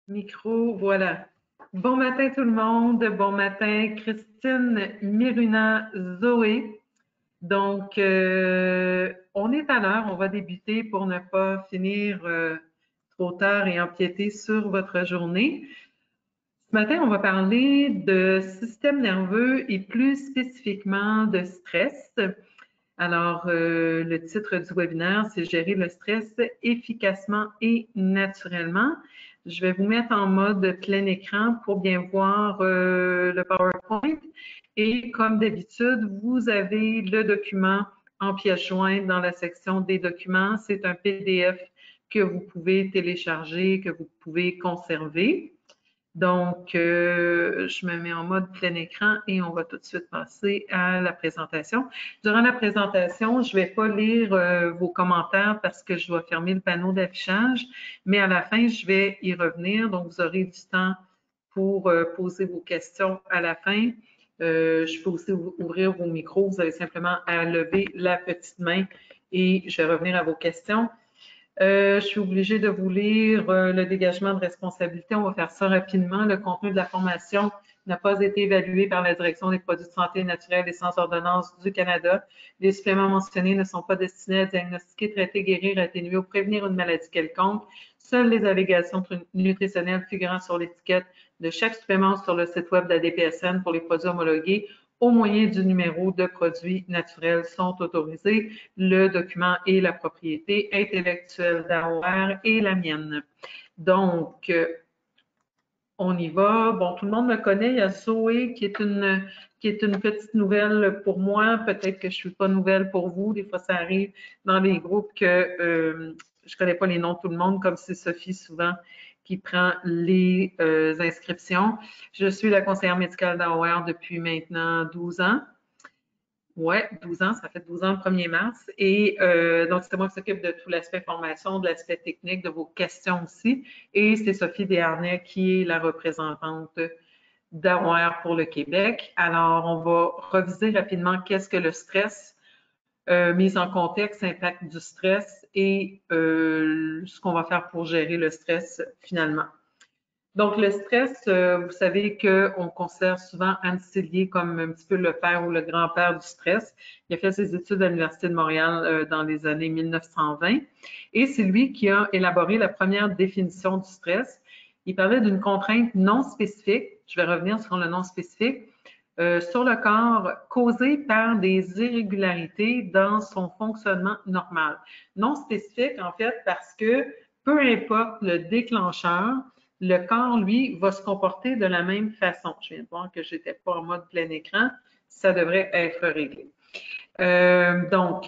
Micro, voilà. Bon matin tout le monde, bon matin Christine, Miruna, Zoé. Donc, on est à l'heure, on va débuter pour ne pas finir trop tard et empiéter sur votre journée. Ce matin, on va parler de système nerveux et plus spécifiquement de stress. Alors, le titre du webinaire, c'est Gérer le stress efficacement et naturellement. Je vais vous mettre en mode plein écran pour bien voir le PowerPoint. Et comme d'habitude, vous avez le document en pièce jointe dans la section des documents. C'est un PDF que vous pouvez télécharger, que vous pouvez conserver. Donc, je me mets en mode plein écran et on va tout de suite passer à la présentation. Durant la présentation, je ne vais pas lire vos commentaires parce que je dois fermer le panneau d'affichage, mais à la fin, je vais y revenir. Donc, vous aurez du temps pour poser vos questions à la fin. Je peux aussi ouvrir vos micros. Vous avez simplement à lever la petite main et je vais revenir à vos questions. Je suis obligée de vous lire le dégagement de responsabilité. On va faire ça rapidement. Le contenu de la formation n'a pas été évalué par la Direction des produits de santé naturelle et sans ordonnance du Canada. Les suppléments mentionnés ne sont pas destinés à diagnostiquer, traiter, guérir, atténuer ou prévenir une maladie quelconque. Seules les allégations nutritionnelles figurant sur l'étiquette de chaque supplément sur le site web de la DPSN pour les produits homologués au moyen du numéro de produits naturels sont autorisés. Le document est la propriété intellectuelle d'AOR et la mienne. Donc, on y va. Bon, tout le monde me connaît. Il y a Zoé qui est une petite nouvelle pour moi. Peut-être que je ne suis pas nouvelle pour vous. Des fois, ça arrive dans les groupes que je ne connais pas les noms de tout le monde, comme c'est Sophie souvent qui prend les inscriptions. Je suis la conseillère médicale d'AOR depuis maintenant 12 ans. Ouais, 12 ans, ça fait 12 ans le 1er mars. Et donc, c'est moi qui s'occupe de tout l'aspect formation, de l'aspect technique, de vos questions aussi. Et c'est Sophie Desharnais qui est la représentante d'AOR pour le Québec. Alors, on va reviser rapidement qu'est-ce que le stress, mise en contexte, impact du stress et ce qu'on va faire pour gérer le stress finalement. Donc, le stress, vous savez qu'on considère souvent Anne Sillier comme un petit peu le père ou le grand-père du stress. Il a fait ses études à l'Université de Montréal dans les années 1920 et c'est lui qui a élaboré la première définition du stress. Il parlait d'une contrainte non spécifique, je vais revenir sur le non spécifique, sur le corps causée par des irrégularités dans son fonctionnement normal. Non spécifique, en fait, parce que peu importe le déclencheur, le corps, lui, va se comporter de la même façon. Je viens de voir que je n'étais pas en mode plein écran. Ça devrait être réglé. Donc,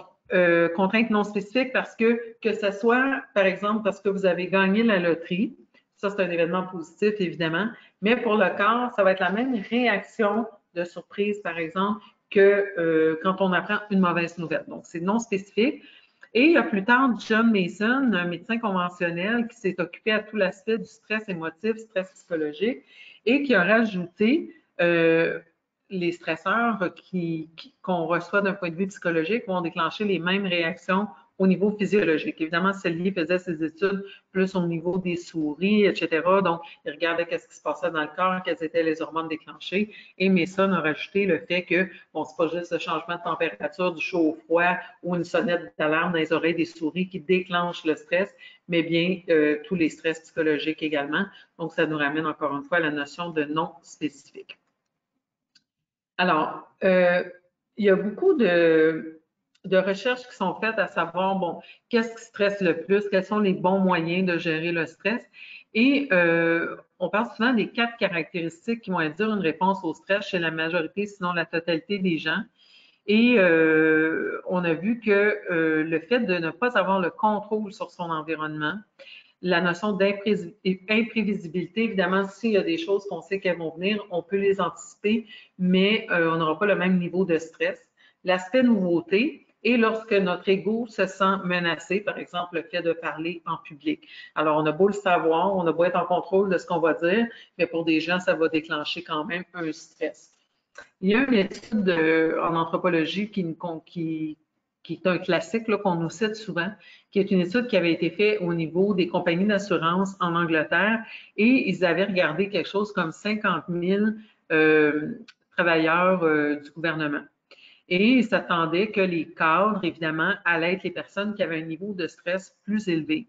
contrainte non spécifique parce que ce soit, par exemple, parce que vous avez gagné la loterie, ça, c'est un événement positif, évidemment, mais pour le corps, ça va être la même réaction de surprise, par exemple, que quand on apprend une mauvaise nouvelle. Donc, c'est non spécifique. Et il y a plus tard John Mason, un médecin conventionnel qui s'est occupé à tout l'aspect du stress émotif, stress psychologique, et qui a rajouté les stresseurs qu'on reçoit d'un point de vue psychologique vont déclencher les mêmes réactions au niveau physiologique. Évidemment, Selye faisait ses études plus au niveau des souris, etc. Donc, il regardait qu'est-ce qui se passait dans le corps, quelles étaient les hormones déclenchées. Et Mason a rajouté le fait que, bon, c'est pas juste le changement de température, du chaud au froid ou une sonnette d'alarme dans les oreilles des souris qui déclenche le stress, mais bien tous les stress psychologiques également. Donc, ça nous ramène encore une fois à la notion de non spécifique. Alors, il y a beaucoup de recherches qui sont faites à savoir, bon, qu'est-ce qui stresse le plus, quels sont les bons moyens de gérer le stress. Et on parle souvent des 4 caractéristiques qui vont dire une réponse au stress chez la majorité, sinon la totalité des gens. Et on a vu que le fait de ne pas avoir le contrôle sur son environnement, la notion d'imprévisibilité, évidemment, s'il y a des choses qu'on sait qu'elles vont venir, on peut les anticiper, mais on n'aura pas le même niveau de stress. L'aspect nouveauté, et lorsque notre ego se sent menacé, par exemple, le fait de parler en public. Alors, on a beau le savoir, on a beau être en contrôle de ce qu'on va dire, mais pour des gens, ça va déclencher quand même un stress. Il y a une étude en anthropologie qui qui est un classique qu'on nous cite souvent, qui est une étude qui avait été faite au niveau des compagnies d'assurance en Angleterre et ils avaient regardé quelque chose comme 50 000 travailleurs du gouvernement. Et ils s'attendaient que les cadres, évidemment, allaient être les personnes qui avaient un niveau de stress plus élevé.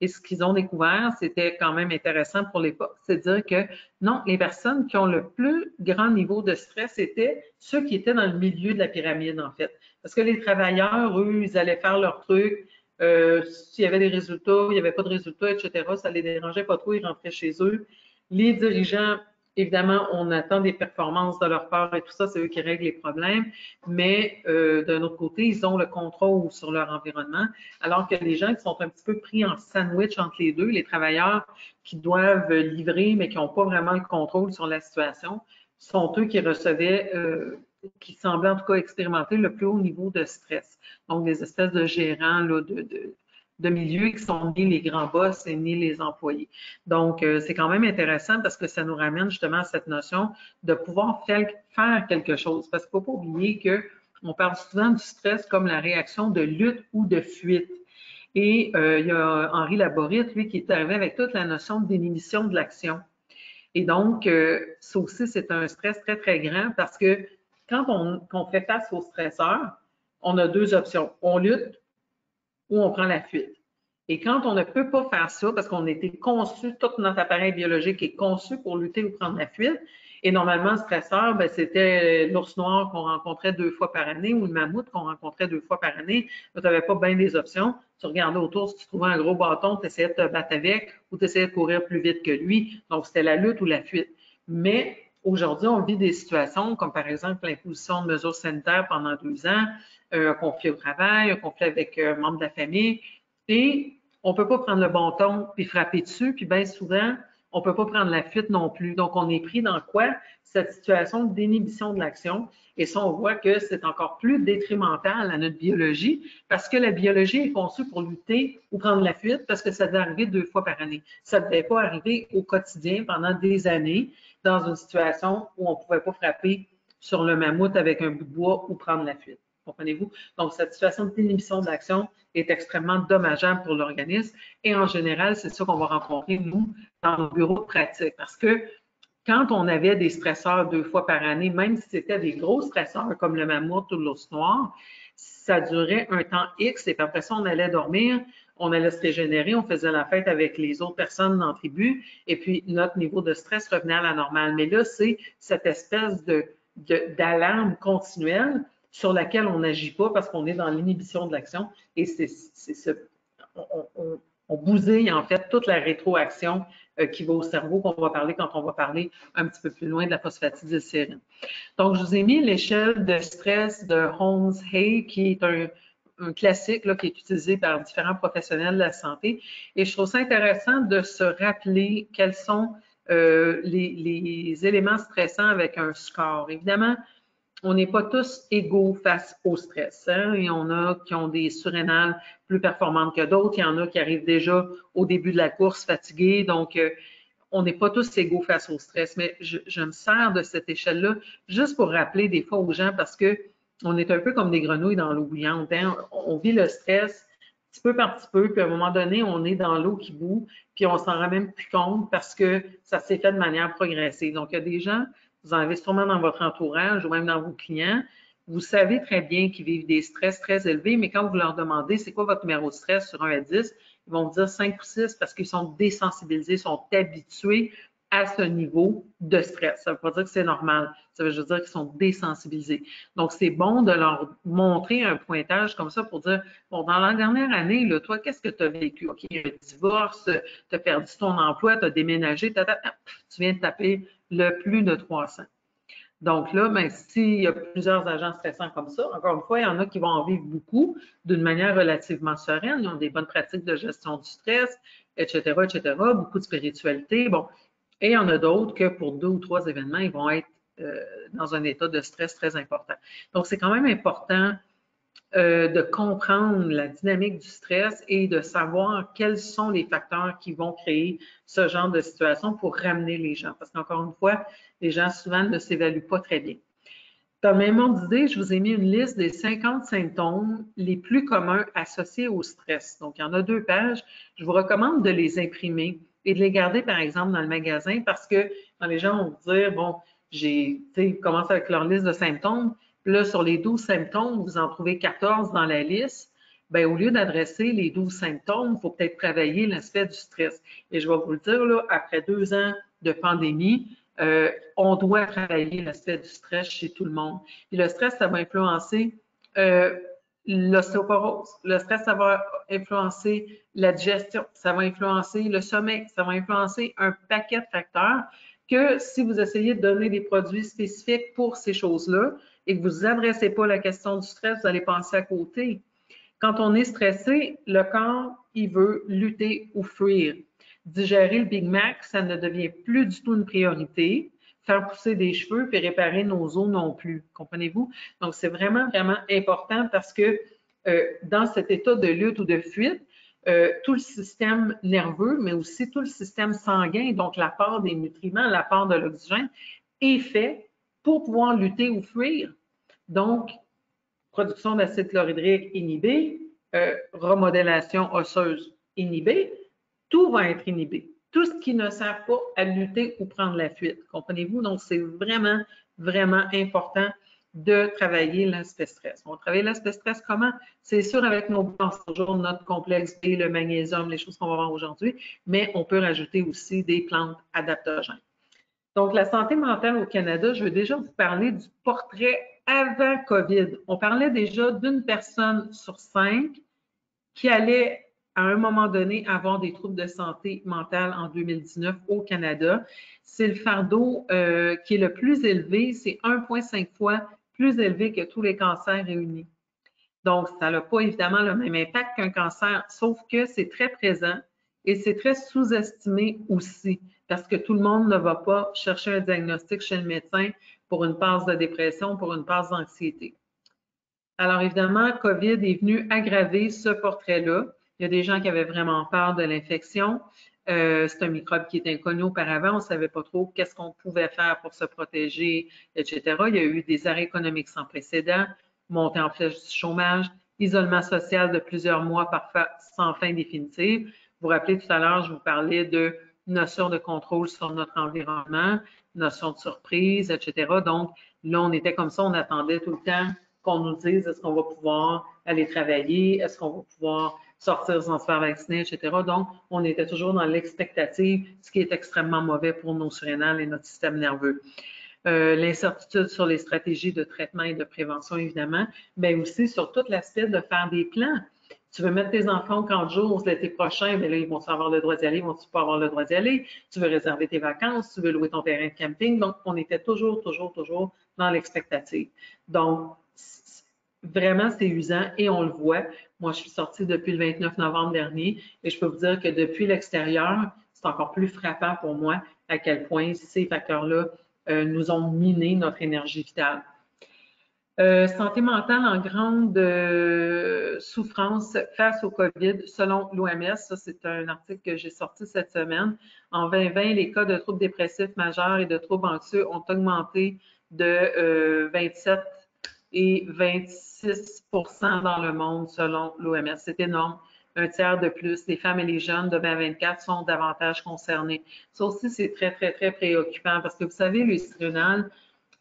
Et ce qu'ils ont découvert, c'était quand même intéressant pour l'époque, c'est de dire que non, les personnes qui ont le plus grand niveau de stress étaient ceux qui étaient dans le milieu de la pyramide, en fait. Parce que les travailleurs, eux, ils allaient faire leur truc. S'il y avait des résultats, il n'y avait pas de résultats, etc., ça les dérangeait pas trop, ils rentraient chez eux. Les dirigeants, évidemment, on attend des performances de leur part et tout ça, c'est eux qui règlent les problèmes, mais d'un autre côté, ils ont le contrôle sur leur environnement, alors que les gens qui sont un petit peu pris en sandwich entre les deux, les travailleurs qui doivent livrer mais qui n'ont pas vraiment le contrôle sur la situation, sont eux qui recevaient, qui semblaient en tout cas expérimenter le plus haut niveau de stress. Donc, des espèces de gérants là, de milieu qui sont ni les grands boss et ni les employés. Donc, c'est quand même intéressant parce que ça nous ramène justement à cette notion de pouvoir faire quelque chose. Parce qu'il ne faut pas oublier qu'on parle souvent du stress comme la réaction de lutte ou de fuite. Et il y a Henri Laborit, lui, qui est arrivé avec toute la notion d'inhibition de l'action. Et donc, ça aussi, c'est un stress très, très grand parce que quand on fait face au stresseur, on a deux options. On lutte ou on prend la fuite. Et quand on ne peut pas faire ça, parce qu'on a été conçu, tout notre appareil biologique est conçu pour lutter ou prendre la fuite, et normalement, le stresseur, ben, c'était l'ours noir qu'on rencontrait 2 fois par année ou le mammouth qu'on rencontrait 2 fois par année. Tu n'avais pas bien des options. Tu regardais autour, si tu trouvais un gros bâton, tu essayais de te battre avec ou tu essayais de courir plus vite que lui. Donc, c'était la lutte ou la fuite. Mais aujourd'hui, on vit des situations comme par exemple l'imposition de mesures sanitaires pendant 2 ans, un conflit au travail, un conflit avec un membre de la famille, et on ne peut pas prendre le bâton puis frapper dessus, puis bien souvent, on ne peut pas prendre la fuite non plus. Donc, on est pris dans quoi? Cette situation d'inhibition de l'action. Et ça, on voit que c'est encore plus détrimental à notre biologie parce que la biologie est conçue pour lutter ou prendre la fuite parce que ça devait arriver 2 fois par année. Ça ne devait pas arriver au quotidien pendant des années dans une situation où on ne pouvait pas frapper sur le mammouth avec un bout de bois ou prendre la fuite. Comprenez-vous? Donc, cette situation d'inhibition de l'action est extrêmement dommageable pour l'organisme. Et en général, c'est ça qu'on va rencontrer, nous, dans nos bureaux de pratique. Parce que quand on avait des stresseurs 2 fois par année, même si c'était des gros stresseurs comme le mammouth ou l'ours noir, ça durait un temps X et puis après ça, on allait dormir, on allait se régénérer, on faisait la fête avec les autres personnes dans la tribu et puis notre niveau de stress revenait à la normale. Mais là, c'est cette espèce d'alarme continuelle sur laquelle on n'agit pas parce qu'on est dans l'inhibition de l'action et on bousille en fait toute la rétroaction qui va au cerveau qu'on va parler quand on va parler un petit peu plus loin de la phosphatidylsérine. Donc, je vous ai mis l'échelle de stress de Holmes-Hay qui est un classique là, qui est utilisé par différents professionnels de la santé et je trouve ça intéressant de se rappeler quels sont les éléments stressants avec un score. Évidemment, on n'est pas tous égaux face au stress. Hein? Il y en a qui ont des surrénales plus performantes que d'autres. Il y en a qui arrivent déjà au début de la course fatigués. Donc, on n'est pas tous égaux face au stress. Mais je me sers de cette échelle-là juste pour rappeler des fois aux gens parce que on est un peu comme des grenouilles dans l'eau bouillante. Hein? On vit le stress petit peu par petit peu, puis à un moment donné, on est dans l'eau qui bout, puis on s'en rend même plus compte parce que ça s'est fait de manière progressive. Donc, il y a des gens vous en avez sûrement dans votre entourage ou même dans vos clients. Vous savez très bien qu'ils vivent des stress très élevés, mais quand vous leur demandez c'est quoi votre numéro de stress sur 1 à 10, ils vont vous dire 5 ou 6 parce qu'ils sont désensibilisés, sont habitués à ce niveau de stress. Ça ne veut pas dire que c'est normal. Ça veut juste dire qu'ils sont désensibilisés. Donc, c'est bon de leur montrer un pointage comme ça pour dire, bon, dans la dernière année, là, toi, qu'est-ce que tu as vécu? OK, un divorce, tu as perdu ton emploi, tu as déménagé, tu viens de taper le plus de 300. Donc là, ben, s'il y a plusieurs agents stressants comme ça, encore une fois, il y en a qui vont en vivre beaucoup d'une manière relativement sereine. Ils ont des bonnes pratiques de gestion du stress, etc., etc., beaucoup de spiritualité. Bon, et il y en a d'autres que pour 2 ou 3 événements, ils vont être dans un état de stress très important. Donc, c'est quand même important de comprendre la dynamique du stress et de savoir quels sont les facteurs qui vont créer ce genre de situation pour ramener les gens. Parce qu'encore une fois, les gens souvent ne s'évaluent pas très bien. Dans le même ordre d'idée, je vous ai mis une liste des 50 symptômes les plus communs associés au stress. Donc, il y en a 2 pages. Je vous recommande de les imprimer et de les garder, par exemple, dans le magasin parce que quand les gens vont vous dire, bon, ils commencent avec leur liste de symptômes, puis là, sur les 12 symptômes, vous en trouvez 14 dans la liste. Bien, au lieu d'adresser les 12 symptômes, il faut peut-être travailler l'aspect du stress. Et je vais vous le dire, là, après 2 ans de pandémie, on doit travailler l'aspect du stress chez tout le monde. Puis le stress, ça va influencer l'ostéoporose. Le stress, ça va influencer la digestion, ça va influencer le sommeil, ça va influencer un paquet de facteurs que si vous essayez de donner des produits spécifiques pour ces choses-là et que vous n'adressez pas la question du stress, vous allez passer à côté. Quand on est stressé, le corps, il veut lutter ou fuir. Digérer le Big Mac, ça ne devient plus du tout une priorité. Faire pousser des cheveux puis réparer nos os non plus. Comprenez-vous? Donc, c'est vraiment, vraiment important parce que dans cet état de lutte ou de fuite, tout le système nerveux, mais aussi tout le système sanguin, donc l'apport des nutriments, l'apport de l'oxygène, est fait pour pouvoir lutter ou fuir. Donc, production d'acide chlorhydrique inhibée, remodélation osseuse inhibée, tout va être inhibé. Tout ce qui ne sert pas à lutter ou prendre la fuite. Comprenez-vous? Donc, c'est vraiment, vraiment important de travailler l'aspect stress. On va travailler l'aspect stress comment? C'est sûr, avec nos bases, toujours notre complexe B, le magnésium, les choses qu'on va voir aujourd'hui, mais on peut rajouter aussi des plantes adaptogènes. Donc, la santé mentale au Canada, je veux déjà vous parler du portrait avant COVID. On parlait déjà d'une personne sur 5 qui allait, à un moment donné, avoir des troubles de santé mentale en 2019 au Canada. C'est le fardeau qui est le plus élevé. C'est 1,5 fois plus élevé que tous les cancers réunis. Donc, ça n'a pas évidemment le même impact qu'un cancer, sauf que c'est très présent et c'est très sous-estimé aussi, parce que tout le monde ne va pas chercher un diagnostic chez le médecin pour une passe de dépression, pour une passe d'anxiété. Alors, évidemment, COVID est venu aggraver ce portrait-là. Il y a des gens qui avaient vraiment peur de l'infection. C'est un microbe qui est inconnu auparavant. On ne savait pas trop qu'est-ce qu'on pouvait faire pour se protéger, etc. Il y a eu des arrêts économiques sans précédent, montée en flèche du chômage, isolement social de plusieurs mois, parfois sans fin définitive. Vous vous rappelez tout à l'heure, je vous parlais de notion de contrôle sur notre environnement, notion de surprise, etc. Donc, là, on était comme ça, on attendait tout le temps qu'on nous dise est-ce qu'on va pouvoir aller travailler, est-ce qu'on va pouvoir sortir sans se faire vacciner, etc. Donc, on était toujours dans l'expectative, ce qui est extrêmement mauvais pour nos surrénales et notre système nerveux. L'incertitude sur les stratégies de traitement et de prévention, évidemment, mais aussi sur tout l'aspect de faire des plans. Tu veux mettre tes enfants au camp de jour l'été prochain, mais là, ils vont avoir le droit d'y aller, ils vont pas avoir le droit d'y aller. Tu veux réserver tes vacances, tu veux louer ton terrain de camping. Donc, on était toujours dans l'expectative. Donc, vraiment, c'est usant et on le voit. Moi, je suis sortie depuis le 29 novembre dernier et je peux vous dire que depuis l'extérieur, c'est encore plus frappant pour moi à quel point ces facteurs-là nous ont miné notre énergie vitale. Santé mentale en grande souffrance face au COVID, selon l'OMS. Ça, c'est un article que j'ai sorti cette semaine. En 2020, les cas de troubles dépressifs majeurs et de troubles anxieux ont augmenté de 27 et 26 dans le monde, selon l'OMS. C'est énorme. Un tiers de plus. Les femmes et les jeunes de 20 à 24 sont davantage concernés. Ça aussi, c'est très, très, très préoccupant parce que vous savez, le citronal,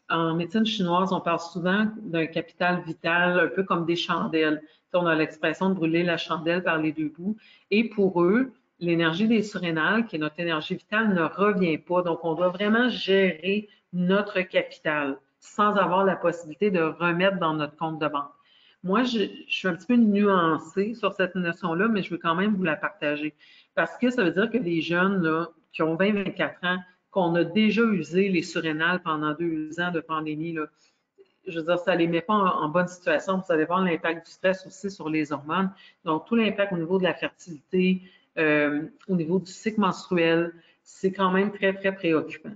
en médecine chinoise, on parle souvent d'un capital vital, un peu comme des chandelles. On a l'expression de brûler la chandelle par les deux bouts. Et pour eux, l'énergie des surrénales, qui est notre énergie vitale, ne revient pas. Donc, on doit vraiment gérer notre capital sans avoir la possibilité de remettre dans notre compte de banque. Moi, je suis un petit peu nuancée sur cette notion-là, mais je veux quand même vous la partager. Parce que ça veut dire que les jeunes là, qui ont 20-24 ans, qu'on a déjà usé les surrénales pendant 2 ans de pandémie, là, je veux dire, ça ne les met pas en bonne situation. Vous allez voir l'impact du stress aussi sur les hormones. Donc, tout l'impact au niveau de la fertilité, au niveau du cycle menstruel, c'est quand même très, très préoccupant.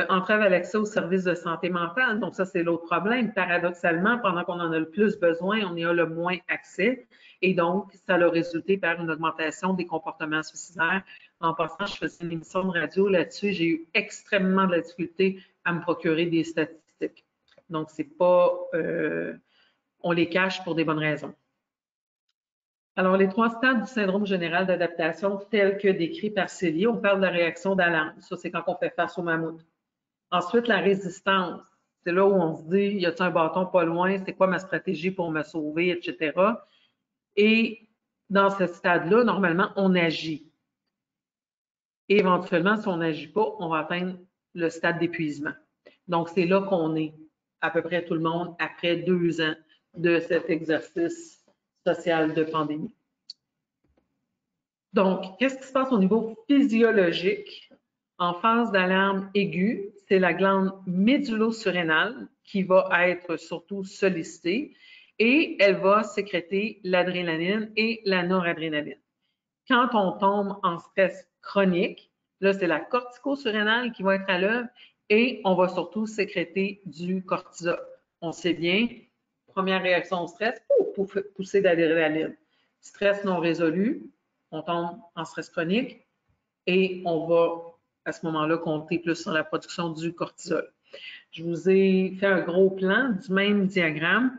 Entrave à l'accès aux services de santé mentale. Donc, ça, c'est l'autre problème. Paradoxalement, pendant qu'on en a le plus besoin, on y a le moins accès. Et donc, ça a résulté par une augmentation des comportements suicidaires. En passant, je faisais une émission de radio là-dessus. J'ai eu extrêmement de la difficulté à me procurer des statistiques. Donc, c'est pas, on les cache pour des bonnes raisons. Alors, les 3 stades du syndrome général d'adaptation tels que décrits par Célie, on parle de la réaction d'alarme. Ça, c'est quand on fait face au mammouth. Ensuite, la résistance. C'est là où on se dit, y a-t-il un bâton pas loin? C'est quoi ma stratégie pour me sauver, etc. Et dans ce stade-là, normalement, on agit. Et éventuellement, si on n'agit pas, on va atteindre le stade d'épuisement. Donc, c'est là qu'on est, à peu près tout le monde, après 2 ans de cet exercice social de pandémie. Donc, qu'est-ce qui se passe au niveau physiologique? En phase d'alarme aiguë, c'est la glande médullo-surrénale qui va être surtout sollicitée et elle va sécréter l'adrénaline et la noradrénaline. Quand on tombe en stress chronique, là, c'est la cortico-surrénale qui va être à l'œuvre et on va surtout sécréter du cortisol. On sait bien, première réaction au stress, poussée d'adrénaline. Stress non résolu, on tombe en stress chronique et on va à ce moment-là compter plus sur la production du cortisol. Je vous ai fait un gros plan du même diagramme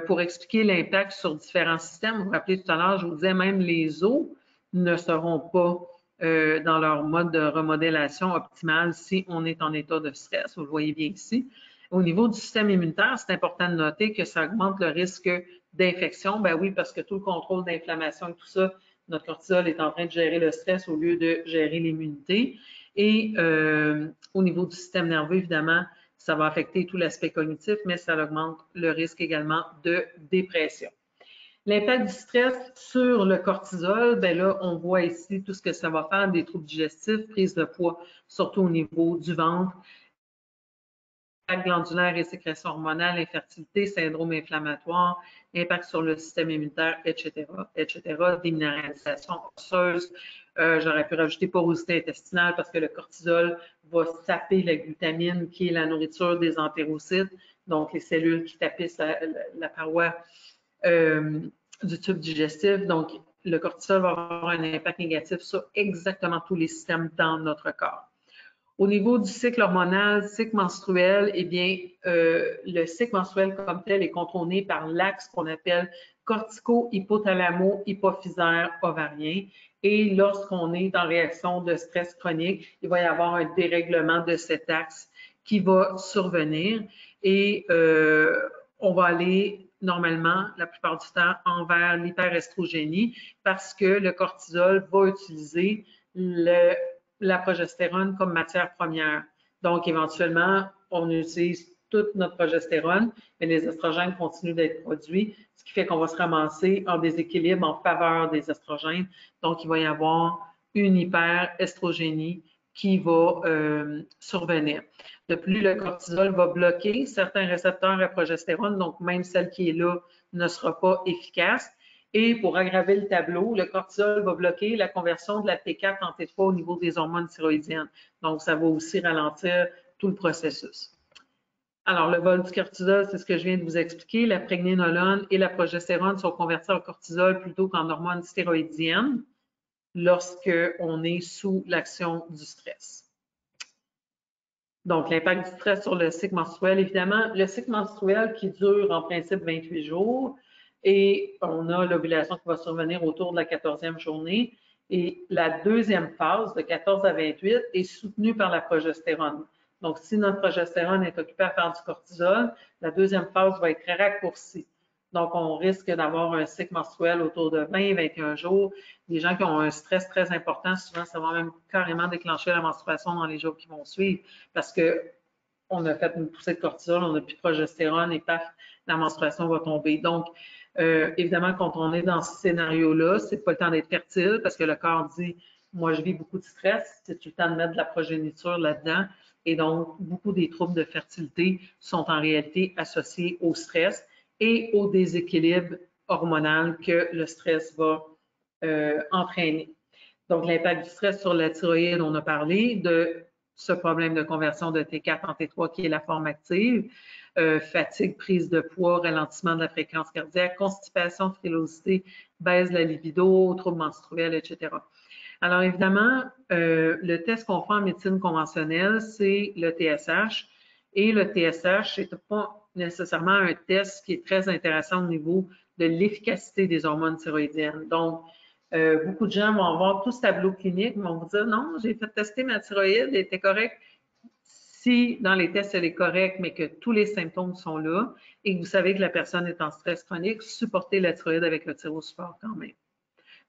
pour expliquer l'impact sur différents systèmes. Vous vous rappelez tout à l'heure, je vous disais même les os ne seront pas dans leur mode de remodélation optimale si on est en état de stress. Vous le voyez bien ici. Au niveau du système immunitaire, c'est important de noter que ça augmente le risque d'infection. Ben oui, parce que tout le contrôle d'inflammation et tout ça, notre cortisol est en train de gérer le stress au lieu de gérer l'immunité. Et au niveau du système nerveux, évidemment, ça va affecter tout l'aspect cognitif, mais ça augmente le risque également de dépression. L'impact du stress sur le cortisol, bien là, on voit ici tout ce que ça va faire, des troubles digestifs, prise de poids, surtout au niveau du ventre, impact glandulaire et sécrétion hormonale, infertilité, syndrome inflammatoire, impact sur le système immunitaire, etc., déminéralisation osseuse. J'aurais pu rajouter porosité intestinale parce que le cortisol va saper la glutamine qui est la nourriture des entérocytes, donc les cellules qui tapissent la paroi du tube digestif. Donc, le cortisol va avoir un impact négatif sur exactement tous les systèmes dans notre corps. Au niveau du cycle hormonal, cycle menstruel, eh bien, le cycle menstruel comme tel est contrôlé par l'axe qu'on appelle cortico-hypothalamo-hypophysaire ovarien. Et lorsqu'on est en réaction de stress chronique, il va y avoir un dérèglement de cet axe qui va survenir et on va aller normalement, la plupart du temps, envers l'hyperestrogénie parce que le cortisol va utiliser la progestérone comme matière première. Donc, éventuellement, on utilise toute notre progestérone, mais les estrogènes continuent d'être produits, ce qui fait qu'on va se ramasser en déséquilibre en faveur des estrogènes. Donc, il va y avoir une hyperestrogénie qui va survenir. De plus, le cortisol va bloquer certains récepteurs à progestérone, donc même celle qui est là ne sera pas efficace. Et pour aggraver le tableau, le cortisol va bloquer la conversion de la T4 en T3 au niveau des hormones thyroïdiennes. Donc, ça va aussi ralentir tout le processus. Alors, le vol du cortisol, c'est ce que je viens de vous expliquer. La prégnénolone et la progestérone sont convertis en cortisol plutôt qu'en hormones stéroïdiennes lorsqu'on est sous l'action du stress. Donc, l'impact du stress sur le cycle menstruel, évidemment, le cycle menstruel qui dure en principe 28 jours et on a l'ovulation qui va survenir autour de la 14e journée. Et la deuxième phase, de 14 à 28, est soutenue par la progestérone. Donc, si notre progestérone est occupée à faire du cortisol, la deuxième phase va être très raccourcie. Donc, on risque d'avoir un cycle menstruel autour de 20-21 jours. Les gens qui ont un stress très important, souvent, ça va même carrément déclencher la menstruation dans les jours qui vont suivre parce qu'on a fait une poussée de cortisol, on n'a plus de progestérone et paf, la menstruation va tomber. Donc, évidemment, quand on est dans ce scénario-là, c'est pas le temps d'être fertile parce que le corps dit « moi, je vis beaucoup de stress, c'est le temps de mettre de la progéniture là-dedans ». Et donc, beaucoup des troubles de fertilité sont en réalité associés au stress et au déséquilibre hormonal que le stress va entraîner. Donc, l'impact du stress sur la thyroïde, on a parlé de ce problème de conversion de T4 en T3 qui est la forme active, fatigue, prise de poids, ralentissement de la fréquence cardiaque, constipation, frilosité, baisse de la libido, troubles menstruels, etc. Alors, évidemment, le test qu'on fait en médecine conventionnelle, c'est le TSH, Et le TSH, c'est pas nécessairement un test qui est très intéressant au niveau de l'efficacité des hormones thyroïdiennes. Donc, beaucoup de gens vont avoir tout ce tableau clinique, vont vous dire non, j'ai fait tester ma thyroïde, elle était correcte. Si dans les tests, elle est correcte, mais que tous les symptômes sont là et que vous savez que la personne est en stress chronique, supportez la thyroïde avec le thyrosupport quand même.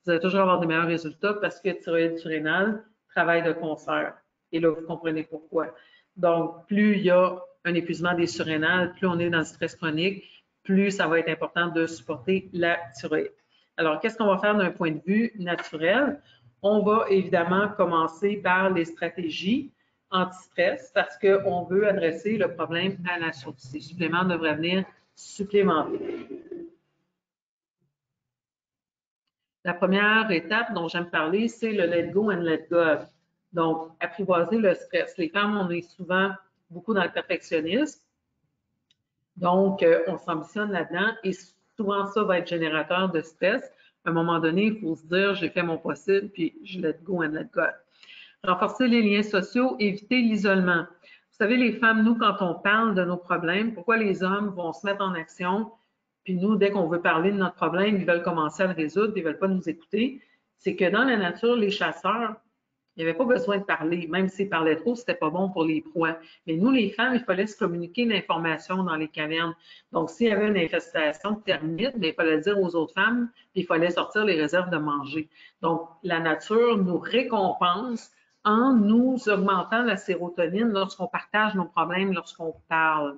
Vous allez toujours avoir des meilleurs résultats parce que thyroïde surrénale travaille de concert. Et là, vous comprenez pourquoi. Donc, plus il y a un épuisement des surrénales, plus on est dans le stress chronique, plus ça va être important de supporter la thyroïde. Alors, qu'est-ce qu'on va faire d'un point de vue naturel? On va évidemment commencer par les stratégies anti-stress parce qu'on veut adresser le problème à la source. Les suppléments devraient venir supplémenter. La première étape dont j'aime parler, c'est le let go and let God. Donc, apprivoiser le stress. Les femmes, on est souvent beaucoup dans le perfectionnisme. Donc, on s'ambitionne là-dedans et souvent ça va être générateur de stress. À un moment donné, il faut se dire, j'ai fait mon possible, puis je let go and let God. Renforcer les liens sociaux, éviter l'isolement. Vous savez, les femmes, nous, quand on parle de nos problèmes, pourquoi les hommes vont se mettre en action, puis nous, dès qu'on veut parler de notre problème, ils veulent commencer à le résoudre, puis ils ne veulent pas nous écouter, c'est que dans la nature, les chasseurs, il n'y avait pas besoin de parler. Même s'ils parlaient trop, c'était pas bon pour les proies. Mais nous, les femmes, il fallait se communiquer l'information dans les cavernes. Donc, s'il y avait une infestation de termites, il fallait dire aux autres femmes, puis il fallait sortir les réserves de manger. Donc, la nature nous récompense en nous augmentant la sérotonine lorsqu'on partage nos problèmes, lorsqu'on parle.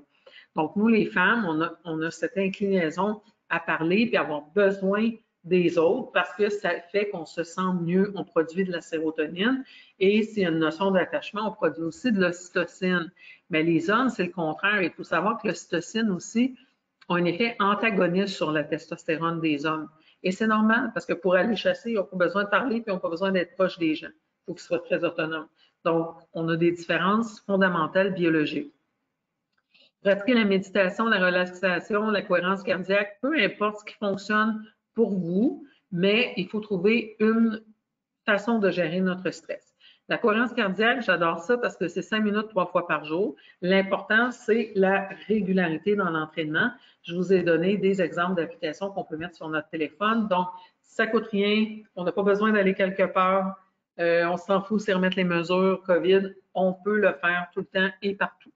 Donc, nous, les femmes, on a cette inclinaison à parler puis avoir besoin des autres parce que ça fait qu'on se sent mieux, on produit de la sérotonine et s'il y a une notion d'attachement, on produit aussi de l'ocytocine. Mais les hommes, c'est le contraire. Il faut savoir que l'ocytocine aussi a un effet antagoniste sur la testostérone des hommes. Et c'est normal parce que pour aller chasser, ils n'ont pas besoin de parler puis ils n'ont pas besoin d'être proche des gens. Il faut qu'ils soient très autonomes. Donc, on a des différences fondamentales biologiques. Pratiquer la méditation, la relaxation, la cohérence cardiaque, peu importe ce qui fonctionne pour vous, mais il faut trouver une façon de gérer notre stress. La cohérence cardiaque, j'adore ça parce que c'est 5 minutes 3 fois par jour. L'important, c'est la régularité dans l'entraînement. Je vous ai donné des exemples d'applications qu'on peut mettre sur notre téléphone. Donc, ça ne coûte rien. On n'a pas besoin d'aller quelque part. On s'en fout si remettre les mesures COVID. On peut le faire tout le temps et partout.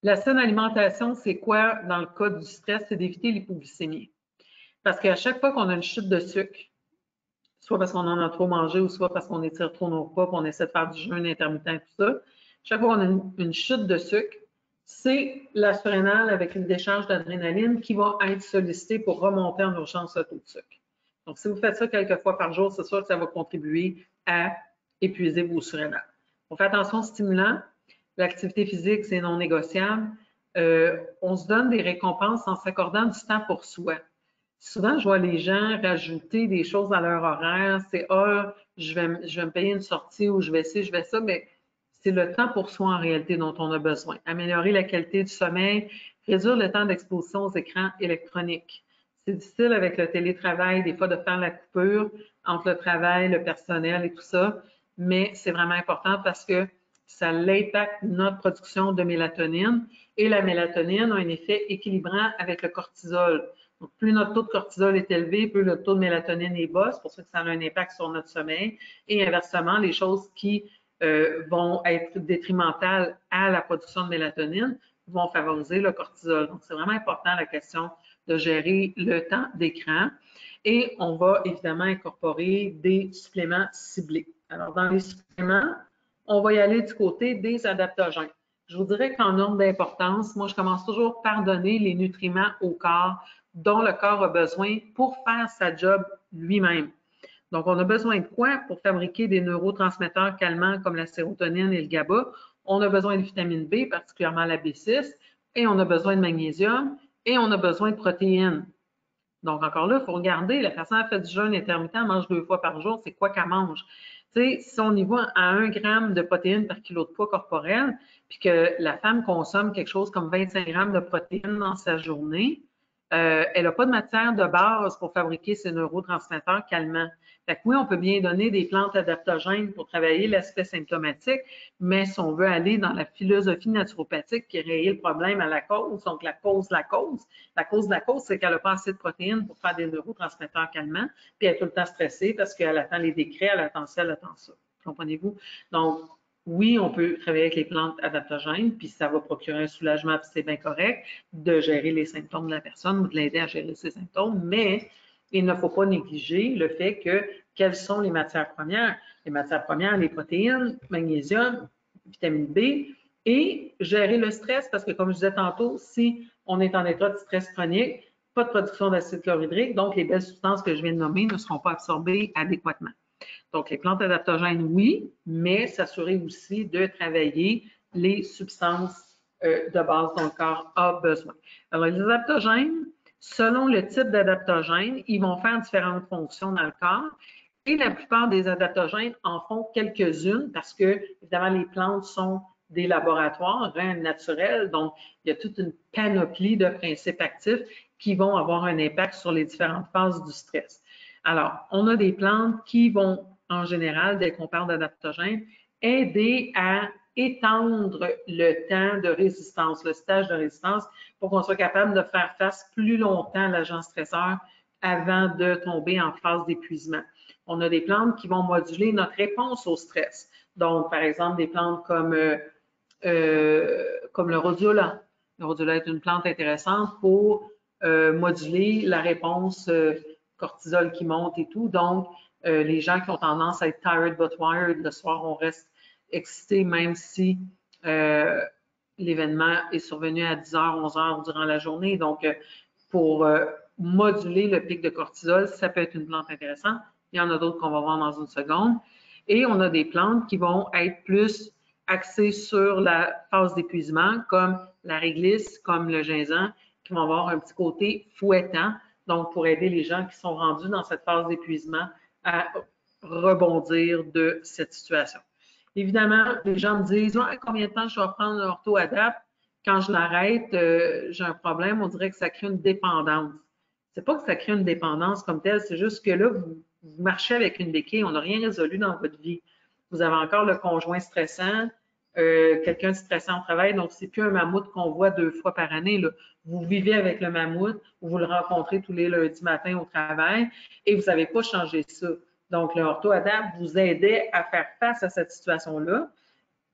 La saine alimentation, c'est quoi dans le cas du stress? C'est d'éviter l'hypoglycémie. Parce qu'à chaque fois qu'on a une chute de sucre, soit parce qu'on en a trop mangé ou soit parce qu'on étire trop nos repas, qu'on essaie de faire du jeûne intermittent et tout ça, chaque fois qu'on a une chute de sucre, c'est la surrénale avec une décharge d'adrénaline qui va être sollicitée pour remonter en urgence le taux de sucre. Donc, si vous faites ça quelques fois par jour, c'est sûr que ça va contribuer à épuiser vos surrénales. On fait attention aux stimulants. L'activité physique, c'est non négociable. On se donne des récompenses en s'accordant du temps pour soi. Souvent, je vois les gens rajouter des choses dans leur horaire. C'est je vais me payer une sortie ou je vais ci, je vais ça, mais c'est le temps pour soi en réalité dont on a besoin. Améliorer la qualité du sommeil, réduire le temps d'exposition aux écrans électroniques. C'est difficile avec le télétravail, des fois, de faire la coupure entre le travail, le personnel et tout ça, mais c'est vraiment important parce que ça impacte notre production de mélatonine et la mélatonine a un effet équilibrant avec le cortisol. Donc, plus notre taux de cortisol est élevé, plus le taux de mélatonine est bas. C'est pour ça que ça a un impact sur notre sommeil. Et inversement, les choses qui vont être détrimentales à la production de mélatonine vont favoriser le cortisol. Donc, c'est vraiment important la question de gérer le temps d'écran. Et on va évidemment incorporer des suppléments ciblés. Alors, dans les suppléments, on va y aller du côté des adaptogènes. Je vous dirais qu'en ordre d'importance, moi, je commence toujours par donner les nutriments au corps dont le corps a besoin pour faire sa job lui-même. Donc, on a besoin de quoi pour fabriquer des neurotransmetteurs calmants comme la sérotonine et le GABA? On a besoin de vitamine B, particulièrement la B6, et on a besoin de magnésium, et on a besoin de protéines. Donc, encore là, il faut regarder, la personne a fait du jeûne intermittent, mange 2 fois par jour, c'est quoi qu'elle mange? Tu sais, si on y va à 1 gramme de protéines par kilo de poids corporel, puis que la femme consomme quelque chose comme 25 grammes de protéines dans sa journée, elle n'a pas de matière de base pour fabriquer ces neurotransmetteurs calmants. Fait que oui, on peut bien donner des plantes adaptogènes pour travailler l'aspect symptomatique, mais si on veut aller dans la philosophie naturopathique qui raye le problème à la cause, donc la cause de la cause, c'est qu'elle n'a pas assez de protéines pour faire des neurotransmetteurs calmants, puis elle est tout le temps stressée parce qu'elle attend les décrets, elle attend ça, elle attend ça. Comprenez-vous? Donc, oui, on peut travailler avec les plantes adaptogènes, puis ça va procurer un soulagement, puis c'est bien correct de gérer les symptômes de la personne ou de l'aider à gérer ses symptômes, mais il ne faut pas négliger le fait que quelles sont les matières premières? Les matières premières, les protéines, magnésium, vitamine B, et gérer le stress, parce que comme je disais tantôt, si on est en état de stress chronique, pas de production d'acide chlorhydrique, donc les belles substances que je viens de nommer ne seront pas absorbées adéquatement. Donc, les plantes adaptogènes, oui, mais s'assurer aussi de travailler les substances de base dont le corps a besoin. Alors, les adaptogènes, selon le type d'adaptogène, ils vont faire différentes fonctions dans le corps. Et la plupart des adaptogènes en font quelques-unes parce que, évidemment, les plantes sont des laboratoires naturels, donc il y a toute une panoplie de principes actifs qui vont avoir un impact sur les différentes phases du stress. Alors, on a des plantes qui vont, en général, dès qu'on parle d'adaptogènes, aider à étendre le temps de résistance, le stage de résistance, pour qu'on soit capable de faire face plus longtemps à l'agent stresseur avant de tomber en phase d'épuisement. On a des plantes qui vont moduler notre réponse au stress. Donc, par exemple, des plantes comme le rhodiola. Le rhodiola est une plante intéressante pour moduler la réponse cortisol qui monte et tout. Donc, les gens qui ont tendance à être tired but wired, le soir, on reste excité même si l'événement est survenu à 10h, 11h durant la journée. Donc, pour moduler le pic de cortisol, ça peut être une plante intéressante. Il y en a d'autres qu'on va voir dans une seconde. Et on a des plantes qui vont être plus axées sur la phase d'épuisement, comme la réglisse, comme le gingembre, qui vont avoir un petit côté fouettant, donc pour aider les gens qui sont rendus dans cette phase d'épuisement à rebondir de cette situation. Évidemment, les gens me disent combien de temps je dois prendre l'ortho-adapt? Quand je l'arrête, j'ai un problème, on dirait que ça crée une dépendance. C'est pas que ça crée une dépendance comme telle, c'est juste que là, vous marchez avec une béquille, on n'a rien résolu dans votre vie. Vous avez encore le conjoint stressant, quelqu'un de stressant au travail, donc c'est plus un mammouth qu'on voit 2 fois par année. Là. Vous vivez avec le mammouth, vous le rencontrez tous les lundis matin au travail et vous n'avez pas changé ça. Donc, le ortho-adapt vous aidait à faire face à cette situation-là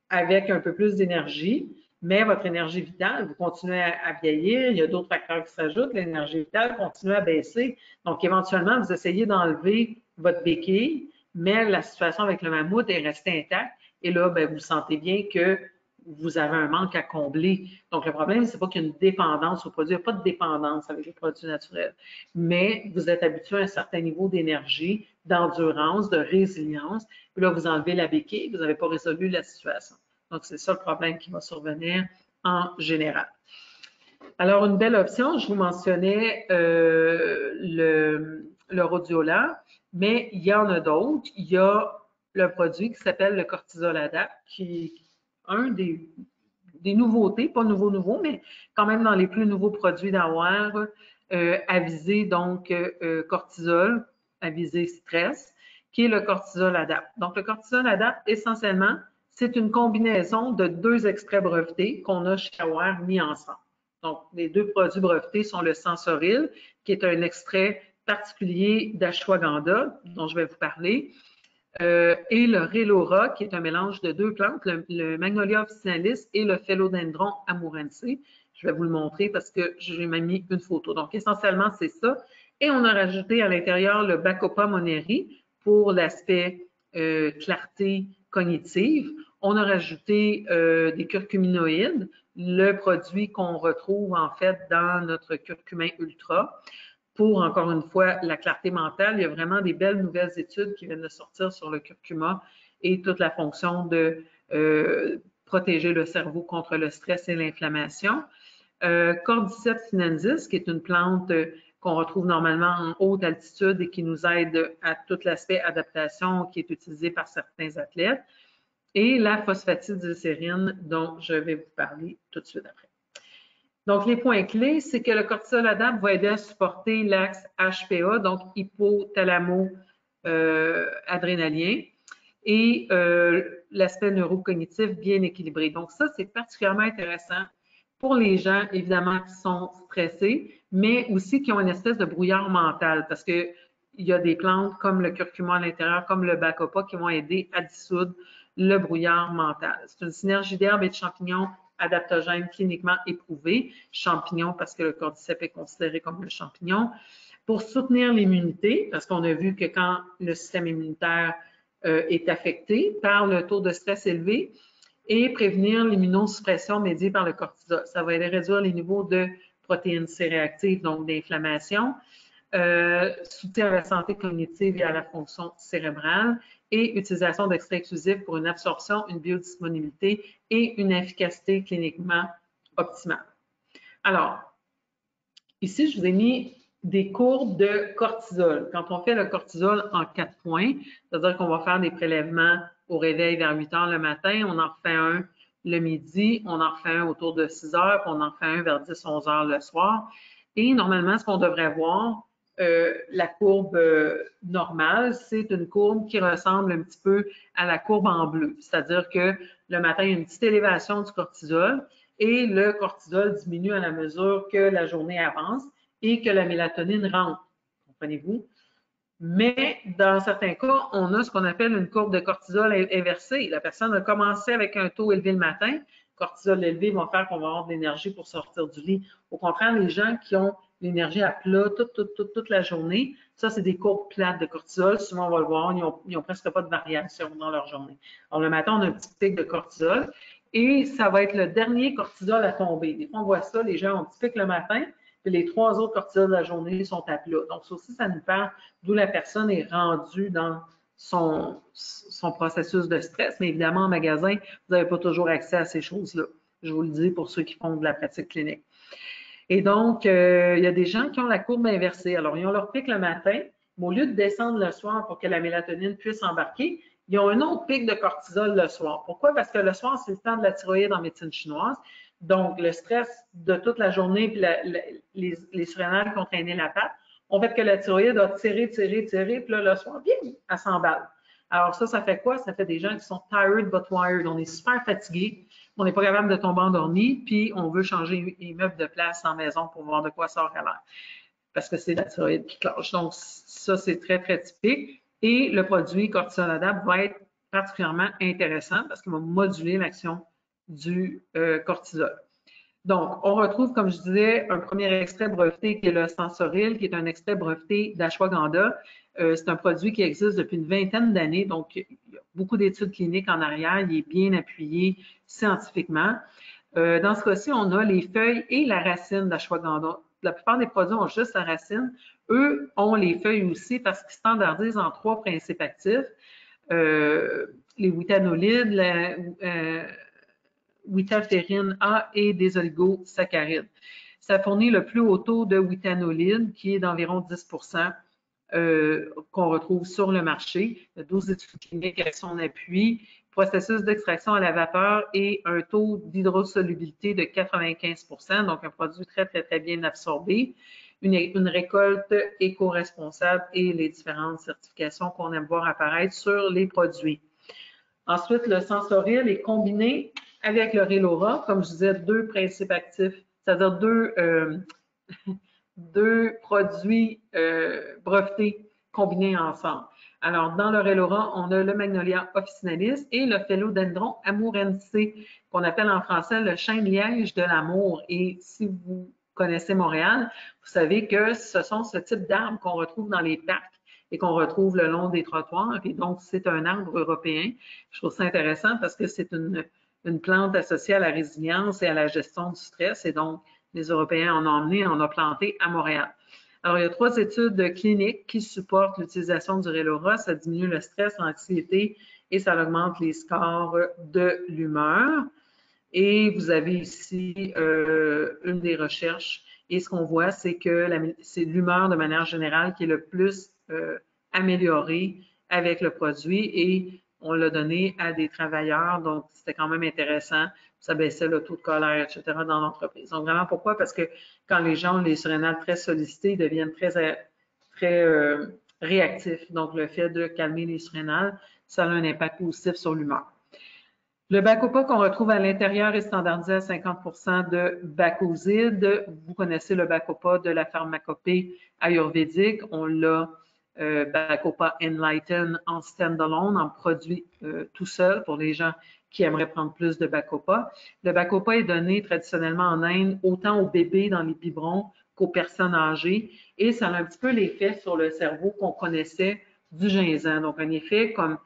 avec un peu plus d'énergie, mais votre énergie vitale, vous continuez à vieillir, il y a d'autres facteurs qui s'ajoutent, l'énergie vitale continue à baisser. Donc, éventuellement, vous essayez d'enlever votre béquille, mais la situation avec le mammouth est restée intacte. Et là, bien, vous sentez bien que vous avez un manque à combler. Donc, le problème, c'est pas qu'il y a une dépendance aux produits. Il n'y a pas de dépendance avec les produits naturels. Mais vous êtes habitué à un certain niveau d'énergie, d'endurance, de résilience. Puis là, vous enlevez la béquille, vous n'avez pas résolu la situation. Donc, c'est ça le problème qui va survenir en général. Alors, une belle option, je vous mentionnais le rhodiola, mais il y en a d'autres. Il y a le produit qui s'appelle le cortisol adapt, qui est un des nouveautés, pas nouveau, mais quand même dans les plus nouveaux produits d'Aware, à viser donc cortisol, à viser stress, qui est le cortisol adapt. Donc, le cortisol adapt, essentiellement, c'est une combinaison de 2 extraits brevetés qu'on a chez Aware mis ensemble. Donc, les 2 produits brevetés sont le Sensoril, qui est un extrait particulier d'ashwagandha, dont je vais vous parler, et le Relora, qui est un mélange de 2 plantes, le Magnolia officinalis et le Philodendron amurense. Je vais vous le montrer parce que j'ai même mis une photo. Donc, essentiellement, c'est ça. Et on a rajouté à l'intérieur le Bacopa moneri pour l'aspect clarté cognitive. On a rajouté des curcuminoïdes, le produit qu'on retrouve en fait dans notre curcumin ultra. Pour, encore une fois, la clarté mentale, il y a vraiment des belles nouvelles études qui viennent de sortir sur le curcuma et toute la fonction de protéger le cerveau contre le stress et l'inflammation. Cordyceps sinensis, qui est une plante qu'on retrouve normalement en haute altitude et qui nous aide à tout l'aspect adaptation qui est utilisé par certains athlètes. Et la phosphatidylsérine, dont je vais vous parler tout de suite après. Donc, les points clés, c'est que le cortisol adapte va aider à supporter l'axe HPA, donc hypothalamo-adrénalien, et l'aspect neurocognitif bien équilibré. Donc, ça, c'est particulièrement intéressant pour les gens, évidemment, qui sont stressés, mais aussi qui ont une espèce de brouillard mental, parce que il y a des plantes comme le curcuma à l'intérieur, comme le bacopa, qui vont aider à dissoudre le brouillard mental. C'est une synergie d'herbes et de champignons adaptogènes cliniquement éprouvés. Champignons, parce que le cordyceps est considéré comme un champignon. Pour soutenir l'immunité, parce qu'on a vu que quand le système immunitaire est affecté par le taux de stress élevé, et prévenir l'immunosuppression médiée par le cortisol. Ça va aider à réduire les niveaux de protéines C réactives, donc d'inflammation, soutien à la santé cognitive et à la fonction cérébrale, et utilisation d'extraits exclusifs pour une absorption, une biodisponibilité et une efficacité cliniquement optimale. Alors, ici, je vous ai mis des courbes de cortisol. Quand on fait le cortisol en 4 points, c'est-à-dire qu'on va faire des prélèvements au réveil vers 8 heures le matin, on en refait un le midi, on en refait un autour de 6 heures, puis on en refait un vers 10-11 heures le soir. Et normalement, ce qu'on devrait voir, la courbe normale, c'est une courbe qui ressemble un petit peu à la courbe en bleu. C'est-à-dire que le matin, il y a une petite élévation du cortisol et le cortisol diminue à la mesure que la journée avance et que la mélatonine rentre. Comprenez-vous? Mais dans certains cas, on a ce qu'on appelle une courbe de cortisol inversée. La personne a commencé avec un taux élevé le matin. Cortisol élevé va faire qu'on va avoir de l'énergie pour sortir du lit. Au contraire, les gens qui ont l'énergie à plat toute la journée, ça, c'est des courbes plates de cortisol. Souvent, on va le voir, ils n'ont presque pas de variation dans leur journée. Alors, le matin, on a un petit pic de cortisol et ça va être le dernier cortisol à tomber. Des fois, on voit ça, les gens ont un petit pic le matin, puis les 3 autres cortisols de la journée sont à plat. Donc, ça aussi, ça nous parle d'où la personne est rendue dans son processus de stress. Mais évidemment, en magasin, vous n'avez pas toujours accès à ces choses-là. Je vous le dis pour ceux qui font de la pratique clinique. Et donc, il y a des gens qui ont la courbe inversée. Alors, ils ont leur pic le matin, mais au lieu de descendre le soir pour que la mélatonine puisse embarquer, ils ont un autre pic de cortisol le soir. Pourquoi? Parce que le soir, c'est le temps de la thyroïde en médecine chinoise. Donc, le stress de toute la journée puis les surrénales qui ont traîné la patte ont fait que la thyroïde a tiré, puis là, le soir, bim, elle s'emballe. Alors ça fait quoi? Ça fait des gens qui sont tired but wired. On est super fatigué, on n'est pas capable de tomber endormi, puis on veut changer les meubles de place en maison pour voir de quoi sort à l'air. Parce que c'est la thyroïde qui cloche. Donc, ça, c'est très, très typique. Et le produit Cortisol Adapt va être particulièrement intéressant parce qu'il va moduler l'action du cortisol. Donc, on retrouve, comme je disais, un premier extrait breveté qui est le Sensoril, qui est un extrait breveté d'ashwagandha. C'est un produit qui existe depuis une vingtaine d'années, donc il y a beaucoup d'études cliniques en arrière, il est bien appuyé scientifiquement. Dans ce cas-ci, on a les feuilles et la racine d'ashwagandha. La plupart des produits ont juste la racine. Eux ont les feuilles aussi parce qu'ils standardisent en 3 principes actifs. Les witanolides, witaférine A et des oligosaccharides. Ça fournit le plus haut taux de witanolide, qui est d'environ 10 qu'on retrouve sur le marché. Il y a 12 études cliniques à son appui, processus d'extraction à la vapeur et un taux d'hydrosolubilité de 95 donc un produit très, très, très bien absorbé. Une récolte éco-responsable et les différentes certifications qu'on aime voir apparaître sur les produits. Ensuite, le Sensoril est combiné avec le Relora, comme je disais, 2 principes actifs, c'est-à-dire deux produits brevetés combinés ensemble. Alors, dans le Relora, on a le Magnolia officinalis et le Philodendron amourense, qu'on appelle en français le chêne-liège de l'amour. Et si vous connaissez Montréal, vous savez que ce sont ce type d'arbres qu'on retrouve dans les parcs et qu'on retrouve le long des trottoirs. Et donc, c'est un arbre européen. Je trouve ça intéressant parce que c'est une plante associée à la résilience et à la gestion du stress. Et donc, les Européens en ont emmené, en ont planté à Montréal. Alors, il y a 3 études cliniques qui supportent l'utilisation du Relora. Ça diminue le stress, l'anxiété et ça augmente les scores de l'humeur. Et vous avez ici une des recherches. Et ce qu'on voit, c'est que c'est l'humeur de manière générale qui est le plus améliorée avec le produit. Et on l'a donné à des travailleurs, donc c'était quand même intéressant. Ça baissait le taux de colère, etc. dans l'entreprise. Donc vraiment pourquoi? Parce que quand les gens ont les surrénales très sollicités, ils deviennent très réactifs. Donc le fait de calmer les surrénales, ça a un impact positif sur l'humeur. Le Bacopa qu'on retrouve à l'intérieur est standardisé à 50% de Bacozide. Vous connaissez le Bacopa de la pharmacopée ayurvédique. On l'a Bacopa Enlighten en standalone, en produit tout seul pour les gens qui aimeraient prendre plus de Bacopa. Le Bacopa est donné traditionnellement en Inde autant aux bébés dans les biberons qu'aux personnes âgées et ça a un petit peu l'effet sur le cerveau qu'on connaissait du ginseng. Donc un effet comme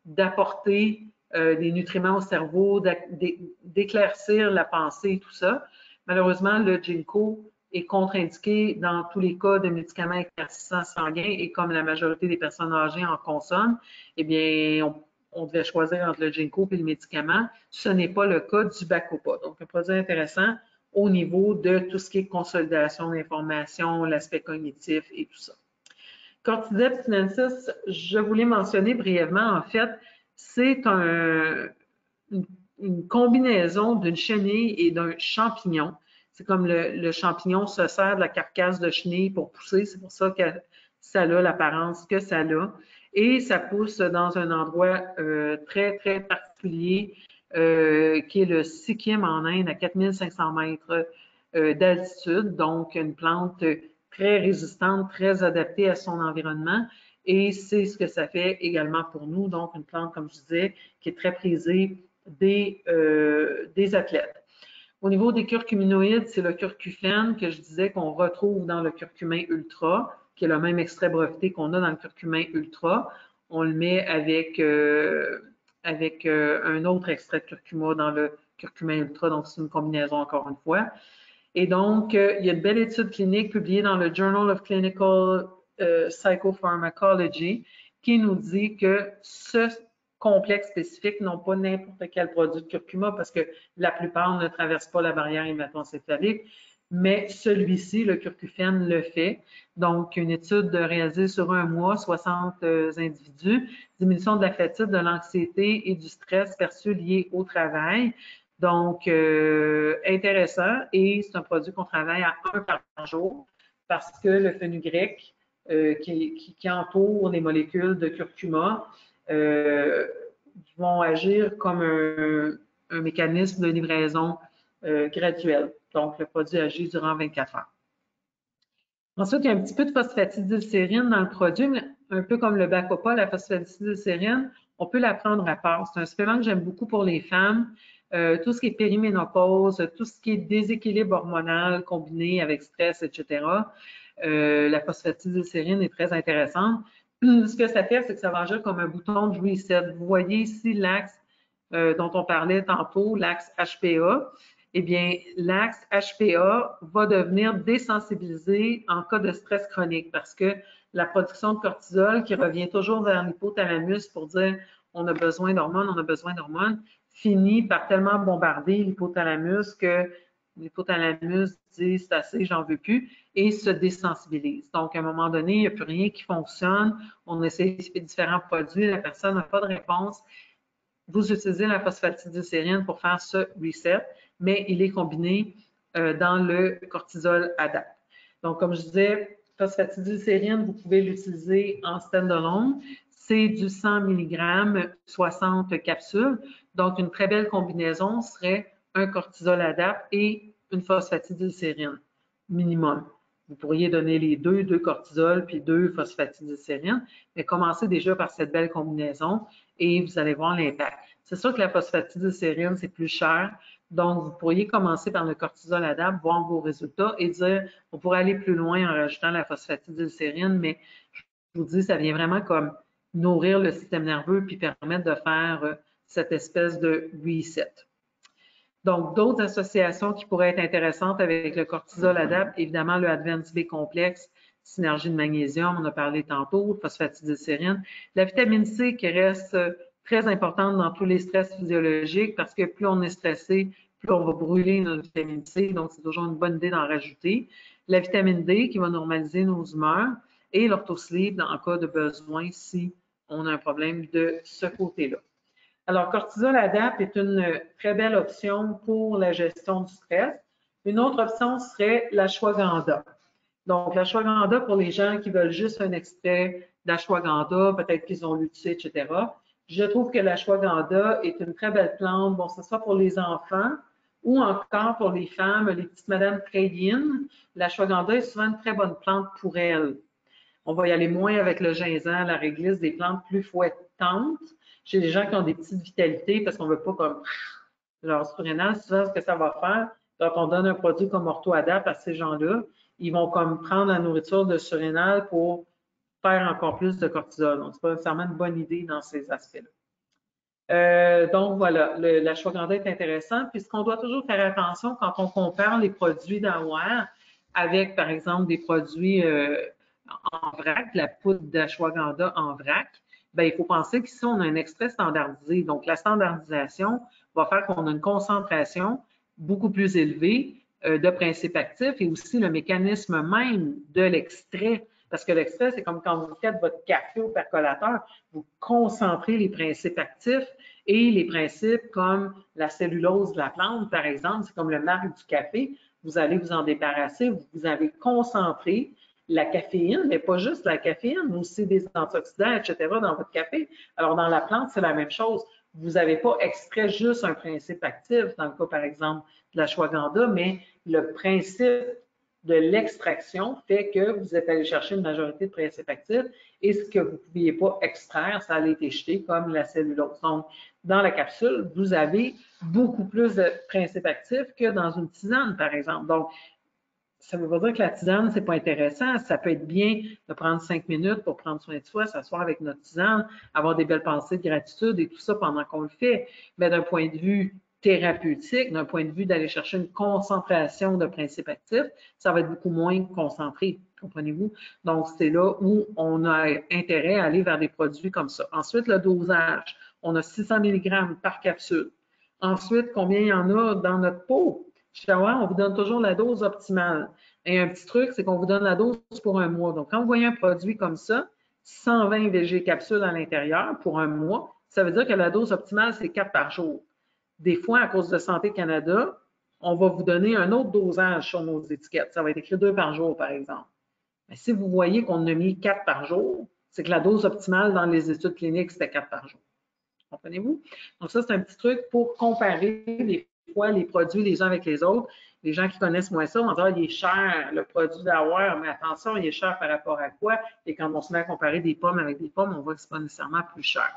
d'apporter des nutriments au cerveau, d'éclaircir la pensée et tout ça. Malheureusement, le ginkgo est contre-indiqué dans tous les cas de médicaments éclaircissants sanguins et comme la majorité des personnes âgées en consomment, eh bien, on devait choisir entre le ginkgo et le médicament. Ce n'est pas le cas du Bacopa. Donc, un produit intéressant au niveau de tout ce qui est consolidation d'informations, l'aspect cognitif et tout ça. Cordyceps sinensis, je voulais mentionner brièvement, en fait, c'est une combinaison d'une chenille et d'un champignon. C'est comme le champignon se sert de la carcasse de chenille pour pousser. C'est pour ça que ça a l'apparence que ça a. Et ça pousse dans un endroit très, très particulier qui est le Sikkim en Inde à 4500 mètres d'altitude. Donc, une plante très résistante, très adaptée à son environnement. Et c'est ce que ça fait également pour nous. Donc, une plante, comme je disais, qui est très prisée des athlètes. Au niveau des curcuminoïdes, c'est le curcufène que je disais qu'on retrouve dans le curcumin ultra, qui est le même extrait breveté qu'on a dans le curcumin ultra. On le met avec un autre extrait de curcuma dans le curcumin ultra, donc c'est une combinaison encore une fois. Et donc, il y a une belle étude clinique publiée dans le Journal of Clinical Psychopharmacology qui nous dit que ce complexe spécifique, non pas n'importe quel produit de curcuma, parce que la plupart ne traversent pas la barrière hématoencéphalique, mais celui-ci, le curcufène, le fait. Donc, une étude réalisée sur un mois, 60 individus, diminution de la fatigue, de l'anxiété et du stress perçus liés au travail. Donc, intéressant, et c'est un produit qu'on travaille à 1 par jour parce que le fenugrec qui entoure les molécules de curcuma vont agir comme un mécanisme de livraison graduel. Donc, le produit agit durant 24 heures. Ensuite, il y a un petit peu de phosphatidylsérine dans le produit, mais un peu comme le Bacopa, la phosphatidylsérine, on peut la prendre à part. C'est un supplément que j'aime beaucoup pour les femmes. Tout ce qui est périménopause, tout ce qui est déséquilibre hormonal combiné avec stress, etc. La phosphatidylsérine est très intéressante. Ce que ça fait, c'est que ça va agir comme un bouton de reset. Vous voyez ici l'axe dont on parlait tantôt, l'axe HPA. Eh bien, l'axe HPA va devenir désensibilisé en cas de stress chronique parce que la production de cortisol qui revient toujours vers l'hypothalamus pour dire on a besoin d'hormones, finit par tellement bombarder l'hypothalamus que l'hypothalamus dit c'est assez, j'en veux plus et se désensibilise. Donc, à un moment donné, il n'y a plus rien qui fonctionne. On essaie différents produits, la personne n'a pas de réponse. Vous utilisez la phosphatidylsérine pour faire ce reset, mais il est combiné dans le cortisol ADAPT. Donc, comme je disais, phosphatidylsérine, vous pouvez l'utiliser en standalone. C'est du 100 mg, 60 capsules. Donc, une très belle combinaison serait un cortisol ADAPT et une phosphatidylsérine minimum. Vous pourriez donner les deux cortisol puis 2 phosphatidylsérine, mais commencez déjà par cette belle combinaison et vous allez voir l'impact. C'est sûr que la phosphatidylsérine, c'est plus cher, donc vous pourriez commencer par le cortisol ADAPT, voir vos résultats et dire, on pourrait aller plus loin en rajoutant la phosphatidylsérine, mais je vous dis, ça vient vraiment comme nourrir le système nerveux puis permettre de faire cette espèce de reset. Donc, d'autres associations qui pourraient être intéressantes avec le cortisol ADAPT, évidemment, le Advance B complexe, synergie de magnésium, on a parlé tantôt, phosphatidylsérine. La vitamine C qui reste très importante dans tous les stress physiologiques parce que plus on est stressé, plus on va brûler notre vitamine C, donc c'est toujours une bonne idée d'en rajouter. La vitamine D qui va normaliser nos humeurs et l'orthosleep en cas de besoin si on a un problème de ce côté-là. Alors, Cortisol Adapt est une très belle option pour la gestion du stress. Une autre option serait l'ashwagandha. Donc, l'ashwagandha, pour les gens qui veulent juste un extrait d'ashwagandha, peut-être qu'ils ont lu dessus, etc. Je trouve que l'ashwagandha est une très belle plante, bon, ce soit pour les enfants ou encore pour les femmes, les petites madames très yin. L'ashwagandha est souvent une très bonne plante pour elles. On va y aller moins avec le ginseng, la réglisse, des plantes plus fouettantes. Chez les gens qui ont des petites vitalités, parce qu'on ne veut pas comme leur surrénal, souvent ce que ça va faire, quand on donne un produit comme OrthoAdapt à ces gens-là, ils vont comme prendre la nourriture de surrénal pour faire encore plus de cortisol. Donc, ce n'est pas nécessairement une bonne idée dans ces aspects-là. Donc, voilà, l'ashwagandha est intéressant. Puis, ce qu'on doit toujours faire attention quand on compare les produits d'Aware avec, par exemple, des produits en vrac, la poudre d'ashwagandha en vrac, bien, il faut penser qu'ici, on a un extrait standardisé. Donc, la standardisation va faire qu'on a une concentration beaucoup plus élevée de principes actifs et aussi le mécanisme même de l'extrait. Parce que l'extrait, c'est comme quand vous faites votre café au percolateur, vous concentrez les principes actifs et les principes comme la cellulose de la plante, par exemple, c'est comme le marc du café, vous allez vous en débarrasser, vous avez concentré la caféine, mais pas juste la caféine, mais aussi des antioxydants, etc. dans votre café. Alors, dans la plante, c'est la même chose. Vous n'avez pas extrait juste un principe actif, dans le cas, par exemple, de l'ashwagandha, mais le principe de l'extraction fait que vous êtes allé chercher une majorité de principes actifs et ce que vous ne pouviez pas extraire, ça a été jeté comme la cellulose. Donc, dans la capsule, vous avez beaucoup plus de principes actifs que dans une tisane, par exemple. Donc, ça ne veut pas dire que la tisane, c'est pas intéressant. Ça peut être bien de prendre 5 minutes pour prendre soin de soi, s'asseoir avec notre tisane, avoir des belles pensées de gratitude et tout ça pendant qu'on le fait. Mais d'un point de vue thérapeutique, d'un point de vue d'aller chercher une concentration de principes actifs, ça va être beaucoup moins concentré, comprenez-vous? Donc, c'est là où on a intérêt à aller vers des produits comme ça. Ensuite, le dosage. On a 600 mg par capsule. Ensuite, combien il y en a dans notre peau? Chez Aware, on vous donne toujours la dose optimale. Et un petit truc, c'est qu'on vous donne la dose pour un mois. Donc, quand vous voyez un produit comme ça, 120 VG capsules à l'intérieur pour un mois, ça veut dire que la dose optimale, c'est 4 par jour. Des fois, à cause de Santé Canada, on va vous donner un autre dosage sur nos étiquettes. Ça va être écrit 2 par jour, par exemple. Mais si vous voyez qu'on a mis 4 par jour, c'est que la dose optimale dans les études cliniques, c'était 4 par jour. Comprenez-vous? Donc, ça, c'est un petit truc pour comparer les fois les produits les uns avec les autres. Les gens qui connaissent moins ça vont dire, il est cher, le produit d'Aware, mais attention, il est cher par rapport à quoi? Et quand on se met à comparer des pommes avec des pommes, on voit que ce n'est pas nécessairement plus cher.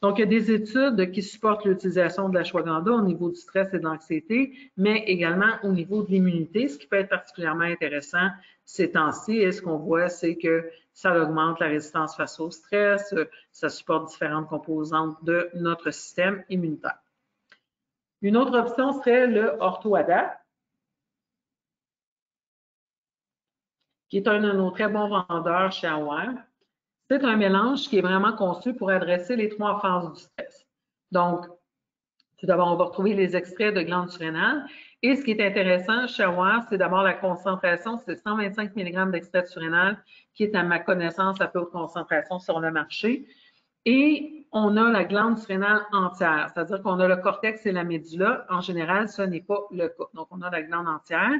Donc, il y a des études qui supportent l'utilisation de l'ashwagandha au niveau du stress et de l'anxiété, mais également au niveau de l'immunité, ce qui peut être particulièrement intéressant ces temps-ci. Et ce qu'on voit, c'est que ça augmente la résistance face au stress, ça supporte différentes composantes de notre système immunitaire. Une autre option serait le OrthoAdapt, qui est un de nos très bons vendeurs chez Aware. C'est un mélange qui est vraiment conçu pour adresser les 3 phases du stress. Donc, tout d'abord, on va retrouver les extraits de glandes surrénales. Et ce qui est intéressant chez Aware, c'est d'abord la concentration, c'est 125 mg d'extrait surrénal, qui est à ma connaissance la plus haute concentration sur le marché. Et on a la glande surrénale entière, c'est-à-dire qu'on a le cortex et la médula. En général, ce n'est pas le cas. Donc, on a la glande entière.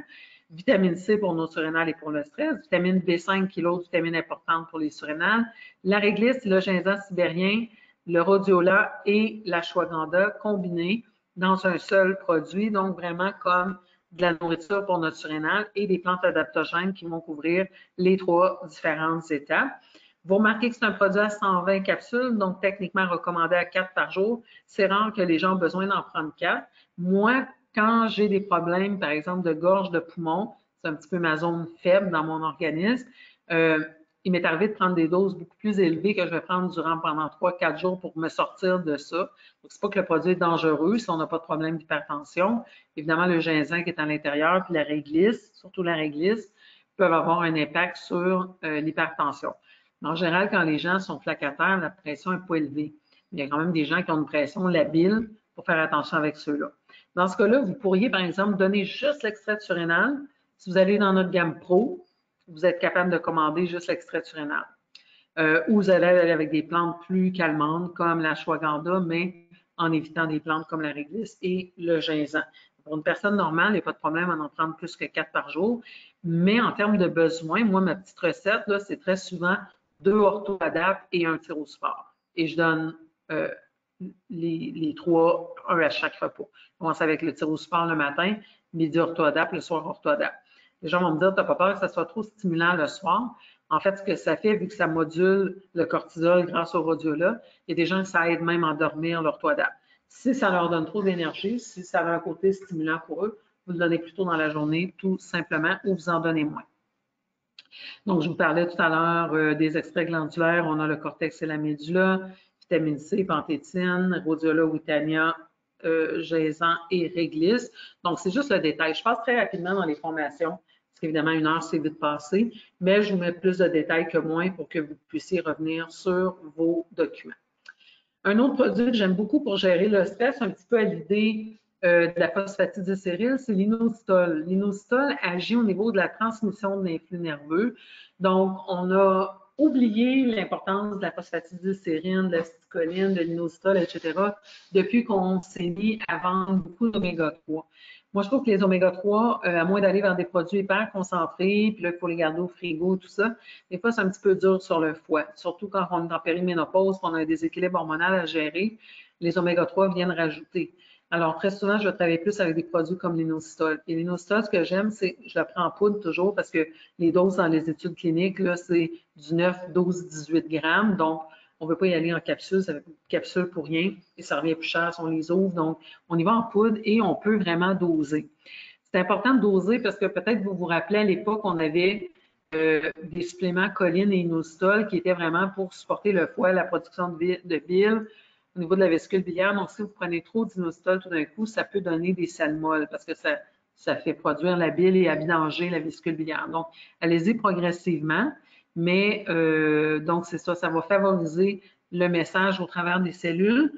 Vitamine C pour nos surrénales et pour le stress. Vitamine B5 qui est l'autre vitamine importante pour les surrénales. La réglisse, le ginseng sibérien, le rhodiola et l'ashwagandha combinés dans un seul produit. Donc, vraiment comme de la nourriture pour notre surrénal et des plantes adaptogènes qui vont couvrir les 3 différentes étapes. Vous remarquez que c'est un produit à 120 capsules, donc techniquement recommandé à 4 par jour. C'est rare que les gens ont besoin d'en prendre 4. Moi, quand j'ai des problèmes, par exemple, de gorge, de poumon, c'est un petit peu ma zone faible dans mon organisme, il m'est arrivé de prendre des doses beaucoup plus élevées que je vais prendre pendant 3-4 jours pour me sortir de ça. Donc, c'est pas que le produit est dangereux si on n'a pas de problème d'hypertension. Évidemment, le ginseng qui est à l'intérieur, puis la réglisse, surtout la réglisse, peuvent avoir un impact sur l'hypertension. En général, quand les gens sont flacataires, la pression n'est pas élevée. Il y a quand même des gens qui ont une pression labile pour faire attention avec ceux-là. Dans ce cas-là, vous pourriez, par exemple, donner juste l'extrait surrénal. Si vous allez dans notre gamme Pro, vous êtes capable de commander juste l'extrait surrénal. ou vous allez aller avec des plantes plus calmantes comme l'ashwagandha, mais en évitant des plantes comme la réglisse et le ginseng. Pour une personne normale, il n'y a pas de problème à en prendre plus que 4 par jour, mais en termes de besoins, moi, ma petite recette, c'est très souvent 2 ortho-adap et un thyrospore. Et je donne les 3, un à chaque repas. Je commence avec le thyrospore le matin, midi ortho-adap, le soir ortho-adap. Les gens vont me dire, tu n'as pas peur que ça soit trop stimulant le soir. En fait, ce que ça fait, vu que ça module le cortisol grâce au rhodiola, il y a des gens que ça aide même à endormir l'ortho-adap. Si ça leur donne trop d'énergie, si ça a un côté stimulant pour eux, vous le donnez plutôt dans la journée, tout simplement, ou vous en donnez moins. Donc, je vous parlais tout à l'heure des extraits glandulaires. On a le cortex et la médula, vitamine C, panthétine, rhodiola, witania, ginseng et réglisse. Donc, c'est juste le détail. Je passe très rapidement dans les formations, parce qu'évidemment, 1 heure, c'est vite passé, mais je vous mets plus de détails que moins pour que vous puissiez revenir sur vos documents. Un autre produit que j'aime beaucoup pour gérer le stress, un petit peu à l'idée de la phosphatidylséryl, c'est l'inositol. L'inositol agit au niveau de la transmission de l'influx nerveux. Donc, on a oublié l'importance de la phosphatidylséryl, de la sticoline, de l'inositol, etc., depuis qu'on s'est mis à vendre beaucoup d'oméga 3. Moi, je trouve que les oméga 3, à moins d'aller vers des produits hyper concentrés, puis là, il faut les garder au frigo, tout ça, des fois, c'est un petit peu dur sur le foie, surtout quand on est en périménopause, qu'on a un déséquilibre hormonal à gérer, les oméga 3 viennent rajouter. Alors, très souvent, je vais travailler plus avec des produits comme l'inositol. Et l'inositol, ce que j'aime, c'est je le prends en poudre toujours parce que les doses dans les études cliniques, là, c'est du 9, 12, 18 grammes. Donc, on ne veut pas y aller en capsule, ça fait une capsule pour rien et ça revient plus cher si on les ouvre. Donc, on y va en poudre et on peut vraiment doser. C'est important de doser parce que peut-être vous vous rappelez à l'époque, on avait des suppléments choline et inositol qui étaient vraiment pour supporter le foie, la production de bile au niveau de la vésicule biliaire. Donc, si vous prenez trop d'inositol tout d'un coup, ça peut donner des salmoles parce que ça fait produire la bile et à vidanger la vésicule biliaire. Donc, allez-y progressivement, mais donc c'est ça, ça va favoriser le message au travers des cellules.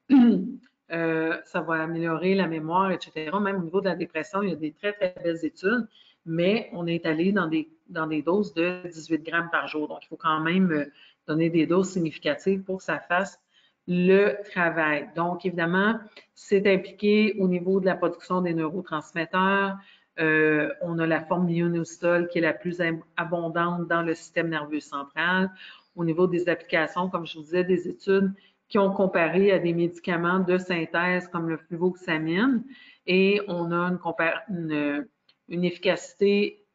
Ça va améliorer la mémoire, etc. Même au niveau de la dépression, il y a des très, très belles études, mais on est allé dans des doses de 18 grammes par jour. Donc, il faut quand même donner des doses significatives pour que ça fasse le travail. Donc, évidemment, c'est impliqué au niveau de la production des neurotransmetteurs. On a la forme myoinositol qui est la plus abondante dans le système nerveux central. Au niveau des applications, comme je vous disais, des études qui ont comparé à des médicaments de synthèse comme le fluvoxamine et on a une efficacité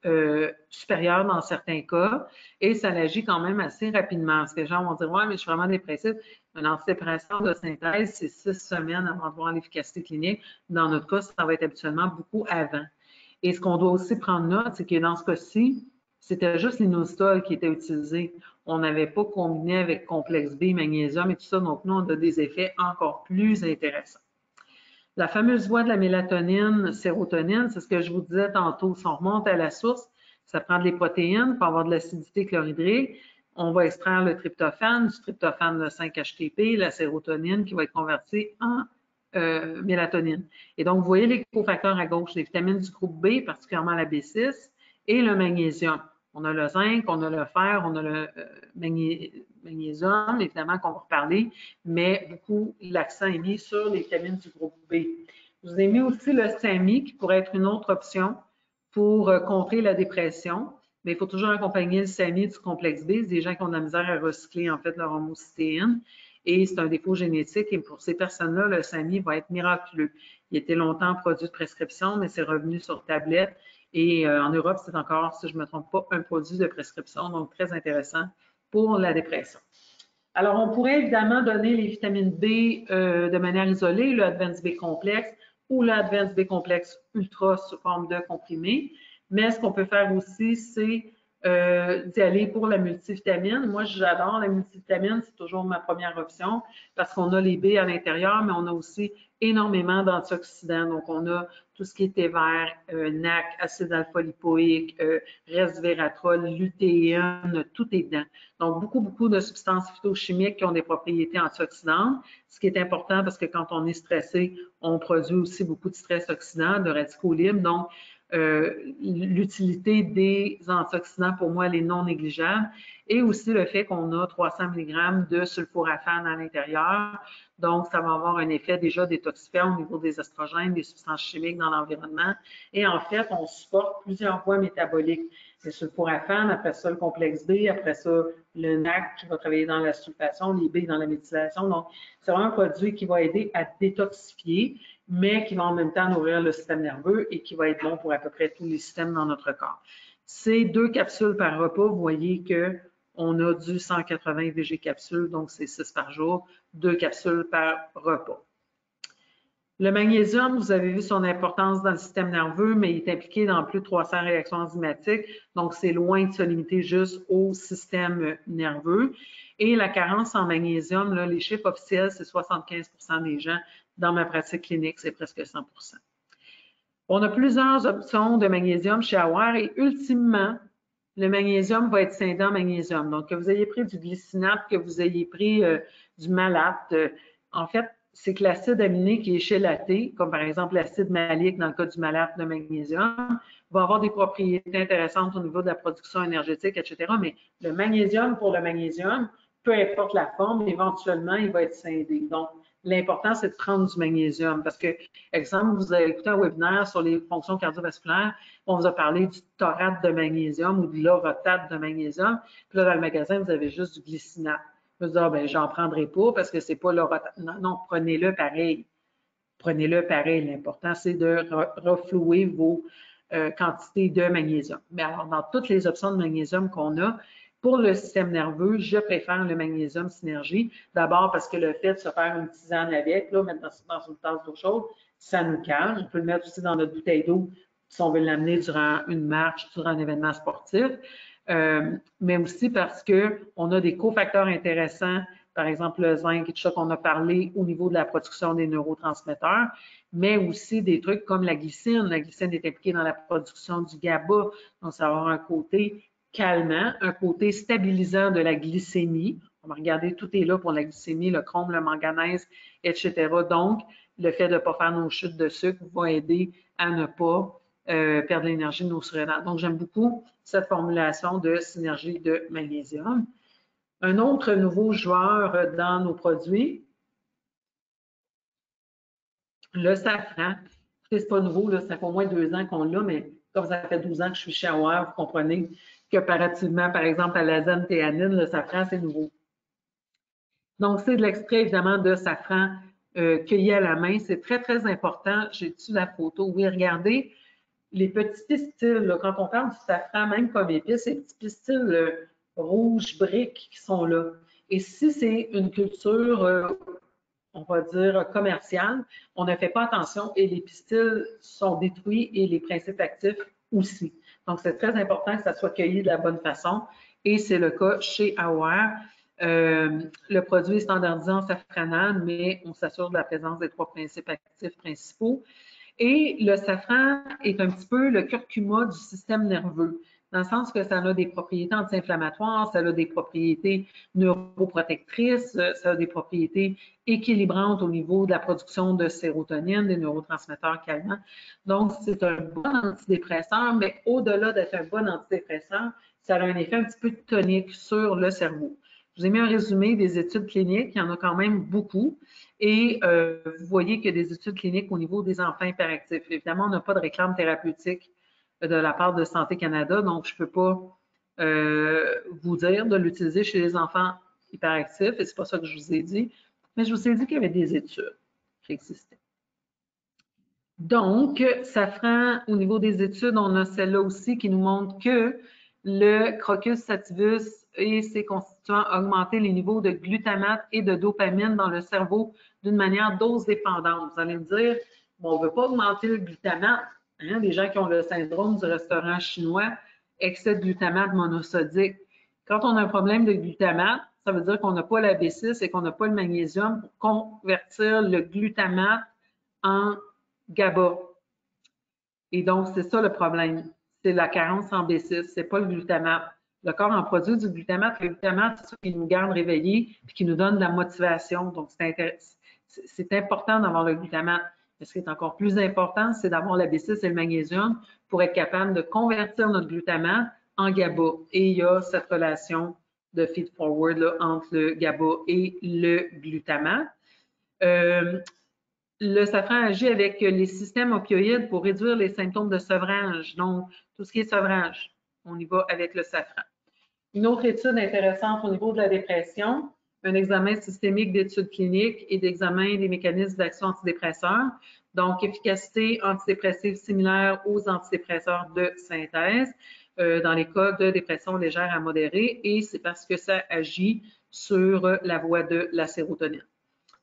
supérieure dans certains cas et ça agit quand même assez rapidement. Parce que les gens vont dire « Ouais, mais je suis vraiment dépressif. » Un antidépresseur de synthèse, c'est 6 semaines avant de voir l'efficacité clinique. Dans notre cas, ça va être habituellement beaucoup avant. Et ce qu'on doit aussi prendre note, c'est que dans ce cas-ci, c'était juste l'inositol qui était utilisé. On n'avait pas combiné avec complexe B, magnésium et tout ça. Donc, nous, on a des effets encore plus intéressants. La fameuse voie de la mélatonine, sérotonine, c'est ce que je vous disais tantôt. Si on remonte à la source, ça prend des protéines pour avoir de l'acidité chlorhydrique. On va extraire le tryptophane, du tryptophane le 5-HTP, la sérotonine qui va être convertie en mélatonine. Et donc, vous voyez les cofacteurs à gauche, les vitamines du groupe B, particulièrement la B6, et le magnésium. On a le zinc, on a le fer, on a le magnésium, évidemment qu'on va reparler, mais beaucoup l'accent est mis sur les vitamines du groupe B. Je vous ai mis aussi le SAMI qui pourrait être une autre option pour contrer la dépression, mais il faut toujours accompagner le SAMI du complexe B. C'est des gens qui ont de la misère à recycler en fait leur homocystéine et c'est un défaut génétique et pour ces personnes-là, le SAMI va être miraculeux. Il était longtemps produit de prescription, mais c'est revenu sur tablette et en Europe, c'est encore, si je ne me trompe pas, un produit de prescription, donc très intéressant pour la dépression. Alors, on pourrait évidemment donner les vitamines B de manière isolée, le Advance B complexe ou le Advance B complexe ultra sous forme de comprimé. Mais ce qu'on peut faire aussi, c'est d'y aller pour la multivitamine. Moi, j'adore la multivitamine, c'est toujours ma première option parce qu'on a les B à l'intérieur, mais on a aussi énormément d'antioxydants. Donc, on a tout ce qui est thé vert, NAC, acide alpha-lipoïque, resveratrol, lutéine, tout est dedans. Donc, beaucoup de substances phytochimiques qui ont des propriétés antioxydantes, ce qui est important parce que quand on est stressé, on produit aussi beaucoup de stress oxydant, de radicaux libres. Donc, l'utilité des antioxydants, pour moi, elle est non négligeable. Et aussi le fait qu'on a 300 mg de sulforaphane à l'intérieur. Donc, ça va avoir un effet déjà détoxifiant au niveau des estrogènes, des substances chimiques dans l'environnement. Et en fait, on supporte plusieurs voies métaboliques. Le sulforaphane, après ça, le complexe B, après ça, le NAC qui va travailler dans la sulfation, les B dans la méthylation. Donc, c'est vraiment un produit qui va aider à détoxifier, mais qui va en même temps nourrir le système nerveux et qui va être bon pour à peu près tous les systèmes dans notre corps. C'est 2 capsules par repas. Vous voyez qu'on a du 180 VG capsules, donc c'est 6 par jour, 2 capsules par repas. Le magnésium, vous avez vu son importance dans le système nerveux, mais il est impliqué dans plus de 300 réactions enzymatiques, donc c'est loin de se limiter juste au système nerveux. Et la carence en magnésium, là, les chiffres officiels, c'est 75% des gens. Dans ma pratique clinique, c'est presque 100%. On a plusieurs options de magnésium chez Aware et ultimement, le magnésium va être scindé en magnésium. Donc, que vous ayez pris du glycinate, que vous ayez pris du malate, en fait, c'est que l'acide aminé qui est chélaté, comme par exemple l'acide malique dans le cas du malate de magnésium, va avoir des propriétés intéressantes au niveau de la production énergétique, etc. Mais le magnésium pour le magnésium, peu importe la forme, éventuellement, il va être scindé. Donc, l'important, c'est de prendre du magnésium parce que, exemple, vous avez écouté un webinaire sur les fonctions cardiovasculaires, on vous a parlé du taurate de magnésium ou de l'orotate de magnésium, puis là, dans le magasin, vous avez juste du glycinate. Vous dites, ah, ben, j'en prendrai pas parce que c'est pas l'orotate. Non, non, prenez-le pareil. Prenez-le pareil. L'important, c'est de reflouer vos quantités de magnésium. Mais alors, dans toutes les options de magnésium qu'on a, pour le système nerveux, je préfère le magnésium synergie. D'abord parce que le fait de se faire une tisane avec, là, mettre dans une tasse d'eau chaude, ça nous calme. On peut le mettre aussi dans notre bouteille d'eau si on veut l'amener durant une marche, durant un événement sportif. Mais aussi parce qu'on a des cofacteurs intéressants, par exemple le zinc et tout ça qu'on a parlé au niveau de la production des neurotransmetteurs, mais aussi des trucs comme la glycine. La glycine est impliquée dans la production du GABA, donc ça va avoir un côté calmant, un côté stabilisant de la glycémie. On va regarder, tout est là pour la glycémie, le chrome, le manganèse, etc. Donc, le fait de ne pas faire nos chutes de sucre va aider à ne pas perdre l'énergie de nos surrénales. Donc, j'aime beaucoup cette formulation de synergie de magnésium. Un autre nouveau joueur dans nos produits, le safran. C'est pas nouveau, là, ça fait au moins 2 ans qu'on l'a, mais comme ça fait 12 ans que je suis chez Aware, vous comprenez que comparativement, par exemple, à la zanthéanine, le safran, c'est nouveau. Donc, c'est de l'extrait, évidemment, de safran cueilli à la main. C'est très, très important. J'ai dessus la photo. Oui, regardez, les petits pistils, là, quand on parle du safran, même comme épice, ces petits pistils rouges briques qui sont là. Et si c'est une culture, on va dire, commerciale, on ne fait pas attention et les pistils sont détruits et les principes actifs aussi. Donc, c'est très important que ça soit cueilli de la bonne façon et c'est le cas chez Aware. Le produit est standardisé en safranane, mais on s'assure de la présence des 3 principes actifs principaux. Et le safran est un petit peu le curcuma du système nerveux, dans le sens que ça a des propriétés anti-inflammatoires, ça a des propriétés neuroprotectrices, ça a des propriétés équilibrantes au niveau de la production de sérotonine, des neurotransmetteurs calmants. Donc, c'est un bon antidépresseur, mais au-delà d'être un bon antidépresseur, ça a un effet un petit peu tonique sur le cerveau. Je vous ai mis un résumé des études cliniques, il y en a quand même beaucoup. Et vous voyez qu'il y a des études cliniques au niveau des enfants hyperactifs. Évidemment, on n'a pas de réclame thérapeutique de la part de Santé Canada, donc je ne peux pas vous dire de l'utiliser chez les enfants hyperactifs, et ce n'est pas ça que je vous ai dit, mais je vous ai dit qu'il y avait des études qui existaient. Donc, Safran, au niveau des études, on a celle-là aussi qui nous montre que le Crocus sativus et ses constituants augmentaient les niveaux de glutamate et de dopamine dans le cerveau d'une manière dose dépendante. Vous allez me dire, bon, on ne veut pas augmenter le glutamate. Hein, les gens qui ont le syndrome du restaurant chinois, excès de glutamate monosodique. Quand on a un problème de glutamate, ça veut dire qu'on n'a pas la B6 et qu'on n'a pas le magnésium pour convertir le glutamate en GABA. Et donc, c'est ça le problème. C'est la carence en B6, c'est pas le glutamate. Le corps en produit du glutamate. Le glutamate, c'est ça qui nous garde réveillés et qui nous donne de la motivation. Donc, c'est important d'avoir le glutamate. Mais ce qui est encore plus important, c'est d'avoir la B6 et le magnésium pour être capable de convertir notre glutamate en GABA. Et il y a cette relation de feed-forward entre le GABA et le glutamate. Le safran agit avec les systèmes opioïdes pour réduire les symptômes de sevrage. Donc, tout ce qui est sevrage, on y va avec le safran. Une autre étude intéressante au niveau de la dépression, un examen systémique d'études cliniques et d'examen des mécanismes d'action antidépresseurs. Donc, efficacité antidépressive similaire aux antidépresseurs de synthèse dans les cas de dépression légère à modérée, et c'est parce que ça agit sur la voie de la sérotonine.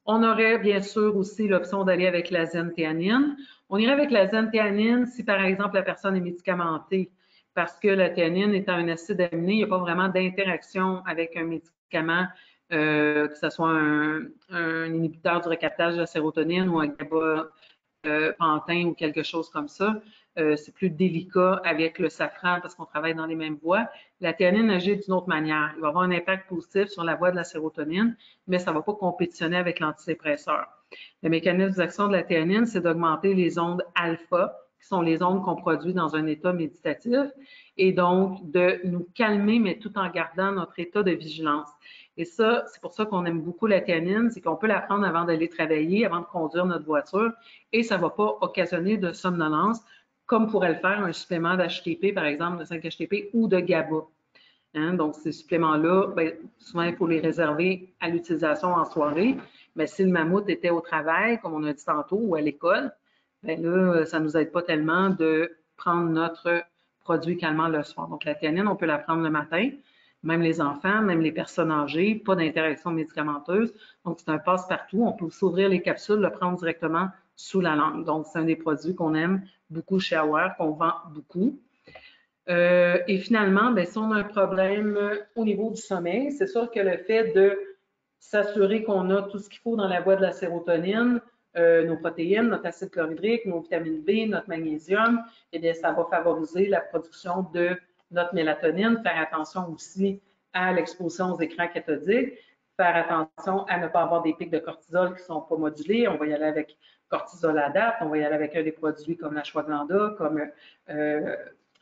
On aurait bien sûr aussi l'option d'aller avec la zenthéanine. On irait avec la zenthéanine si, par exemple, la personne est médicamentée, parce que la théanine étant un acide aminé, il n'y a pas vraiment d'interaction avec un médicament, que ce soit un inhibiteur du recaptage de la sérotonine ou un gabapentin ou quelque chose comme ça. C'est plus délicat avec le safran parce qu'on travaille dans les mêmes voies. La théanine agit d'une autre manière. Il va avoir un impact positif sur la voie de la sérotonine, mais ça ne va pas compétitionner avec l'antidépresseur. Le mécanisme d'action de la théanine, c'est d'augmenter les ondes alpha, qui sont les ondes qu'on produit dans un état méditatif, et donc de nous calmer, mais tout en gardant notre état de vigilance. Et ça, c'est pour ça qu'on aime beaucoup la théanine, c'est qu'on peut la prendre avant d'aller travailler, avant de conduire notre voiture, et ça ne va pas occasionner de somnolence, comme pourrait le faire un supplément d'HTP, par exemple, de 5-HTP ou de GABA. Hein? Donc, ces suppléments-là, souvent, il faut les réserver à l'utilisation en soirée. Mais si le mammouth était au travail, comme on a dit tantôt, ou à l'école, là, ça ne nous aide pas tellement de prendre notre produit calmant le soir. Donc, la théanine, on peut la prendre le matin, même les enfants, même les personnes âgées, pas d'interaction médicamenteuse. Donc, c'est un passe-partout. On peut aussi ouvrir les capsules, le prendre directement sous la langue. Donc, c'est un des produits qu'on aime beaucoup chez Aware, qu'on vend beaucoup. Et finalement, si on a un problème au niveau du sommeil, c'est sûr que le fait de s'assurer qu'on a tout ce qu'il faut dans la voie de la sérotonine, nos protéines, notre acide chlorhydrique, nos vitamines B, notre magnésium, eh bien, ça va favoriser la production de notre mélatonine. Faire attention aussi à l'exposition aux écrans cathodiques, faire attention à ne pas avoir des pics de cortisol qui ne sont pas modulés. On va y aller avec cortisol adapt, on va y aller avec des produits comme l'ashwagandha, comme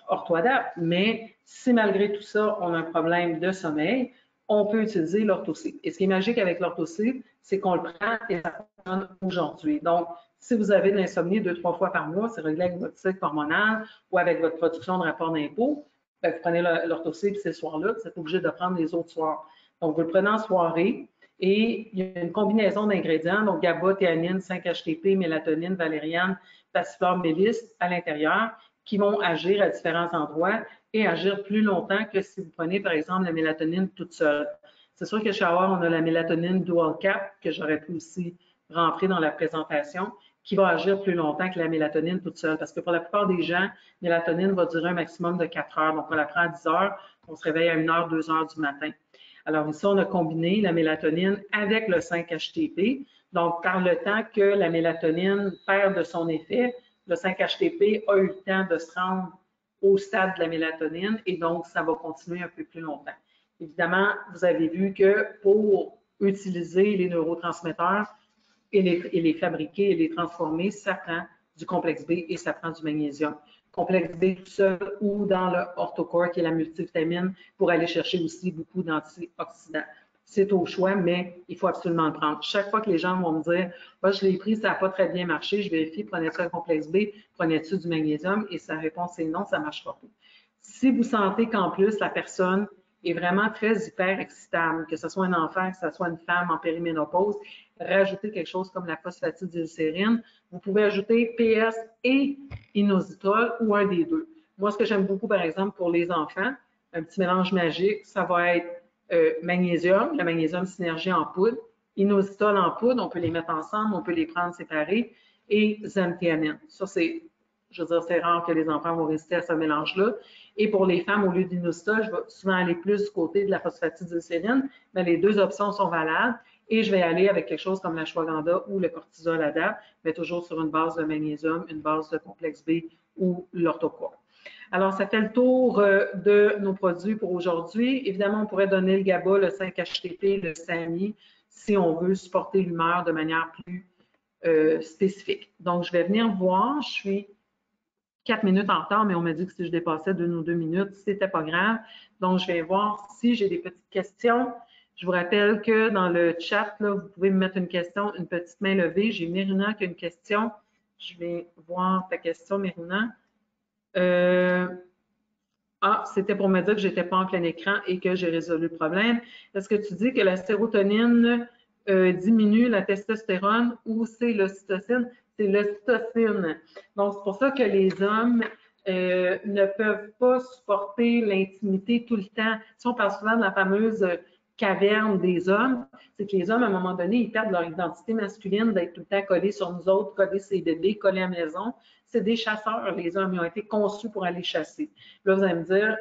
OrthoAdapt. Mais si malgré tout ça, on a un problème de sommeil, on peut utiliser l'Ortho-C. Et ce qui est magique avec l'Ortho-C, c'est qu'on le prend et ça fonctionne aujourd'hui. Donc, si vous avez de l'insomnie 2-3 fois par mois, c'est réglé avec votre cycle hormonal ou avec votre production de rapport d'impôt, vous prenez l'Ortho-C puis ces soirs-là, vous êtes obligé de prendre les autres soirs. Donc, vous le prenez en soirée et il y a une combinaison d'ingrédients, donc GABA, théanine, 5-HTP, mélatonine, valériane, passiflore, mélisse à l'intérieur, qui vont agir à différents endroits et agir plus longtemps que si vous prenez, par exemple, la mélatonine toute seule. C'est sûr que chez Aware, on a la mélatonine Dual Cap, que j'aurais pu aussi rentrer dans la présentation, qui va agir plus longtemps que la mélatonine toute seule. Parce que pour la plupart des gens, la mélatonine va durer un maximum de 4 heures. Donc, on la prend à 10 heures, on se réveille à 1 heure, 2 heures du matin. Alors ici, on a combiné la mélatonine avec le 5-HTP. Donc, par le temps que la mélatonine perd de son effet, le 5-HTP a eu le temps de se rendre au stade de la mélatonine et donc ça va continuer un peu plus longtemps. Évidemment, vous avez vu que pour utiliser les neurotransmetteurs et les fabriquer et les transformer, ça prend du complexe B et ça prend du magnésium. Complexe B tout seul ou dans le OrthoCore qui est la multivitamine pour aller chercher aussi beaucoup d'antioxydants. C'est au choix, mais il faut absolument le prendre. Chaque fois que les gens vont me dire « Moi, je l'ai pris, ça n'a pas très bien marché, je vérifie, prenez-tu un complexe B, prenez-tu du magnésium? » Et sa réponse est non, ça ne marche pas. Si vous sentez qu'en plus, la personne est vraiment très hyper excitable, que ce soit un enfant, que ce soit une femme en périménopause, rajoutez quelque chose comme la phosphatidylsérine. Vous pouvez ajouter PS et inositol ou un des deux. Moi, ce que j'aime beaucoup, par exemple, pour les enfants, un petit mélange magique, ça va être magnésium, le magnésium synergie en poudre, inositol en poudre, on peut les mettre ensemble, on peut les prendre séparés, et zenthéanine. Ça, c'est, je veux dire, c'est rare que les enfants vont résister à ce mélange-là. Et pour les femmes, au lieu d'inositol, je vais souvent aller plus du côté de la phosphatidylsérine, mais les deux options sont valables. Et je vais aller avec quelque chose comme l'ashwagandha ou le cortisol adapt, mais toujours sur une base de magnésium, une base de complexe B ou l'OrthoCore. Alors, ça fait le tour de nos produits pour aujourd'hui. Évidemment, on pourrait donner le GABA, le 5-HTP, le SAMI, si on veut supporter l'humeur de manière plus spécifiques. Donc, je vais venir voir, je suis 4 minutes en retard, mais on m'a dit que si je dépassais d'une ou 2 minutes, c'était pas grave. Donc, je vais voir si j'ai des petites questions. Je vous rappelle que dans le chat, là, vous pouvez me mettre une question, une petite main levée. J'ai Mérina qui a une question. Je vais voir ta question, Mérina. C'était pour me dire que j'étais pas en plein écran et que j'ai résolu le problème. Est-ce que tu dis que la sérotonine diminue la testostérone ou c'est l'ocytocine? C'est l'ocytocine. Donc, c'est pour ça que les hommes ne peuvent pas supporter l'intimité tout le temps. Si on parle souvent de la fameuse caverne des hommes, c'est que les hommes, à un moment donné, ils perdent leur identité masculine d'être tout le temps collés sur nous autres, collés sur les bébés, collés à la maison. C'est des chasseurs, les hommes. Ils ont été conçus pour aller chasser. Là, vous allez me dire,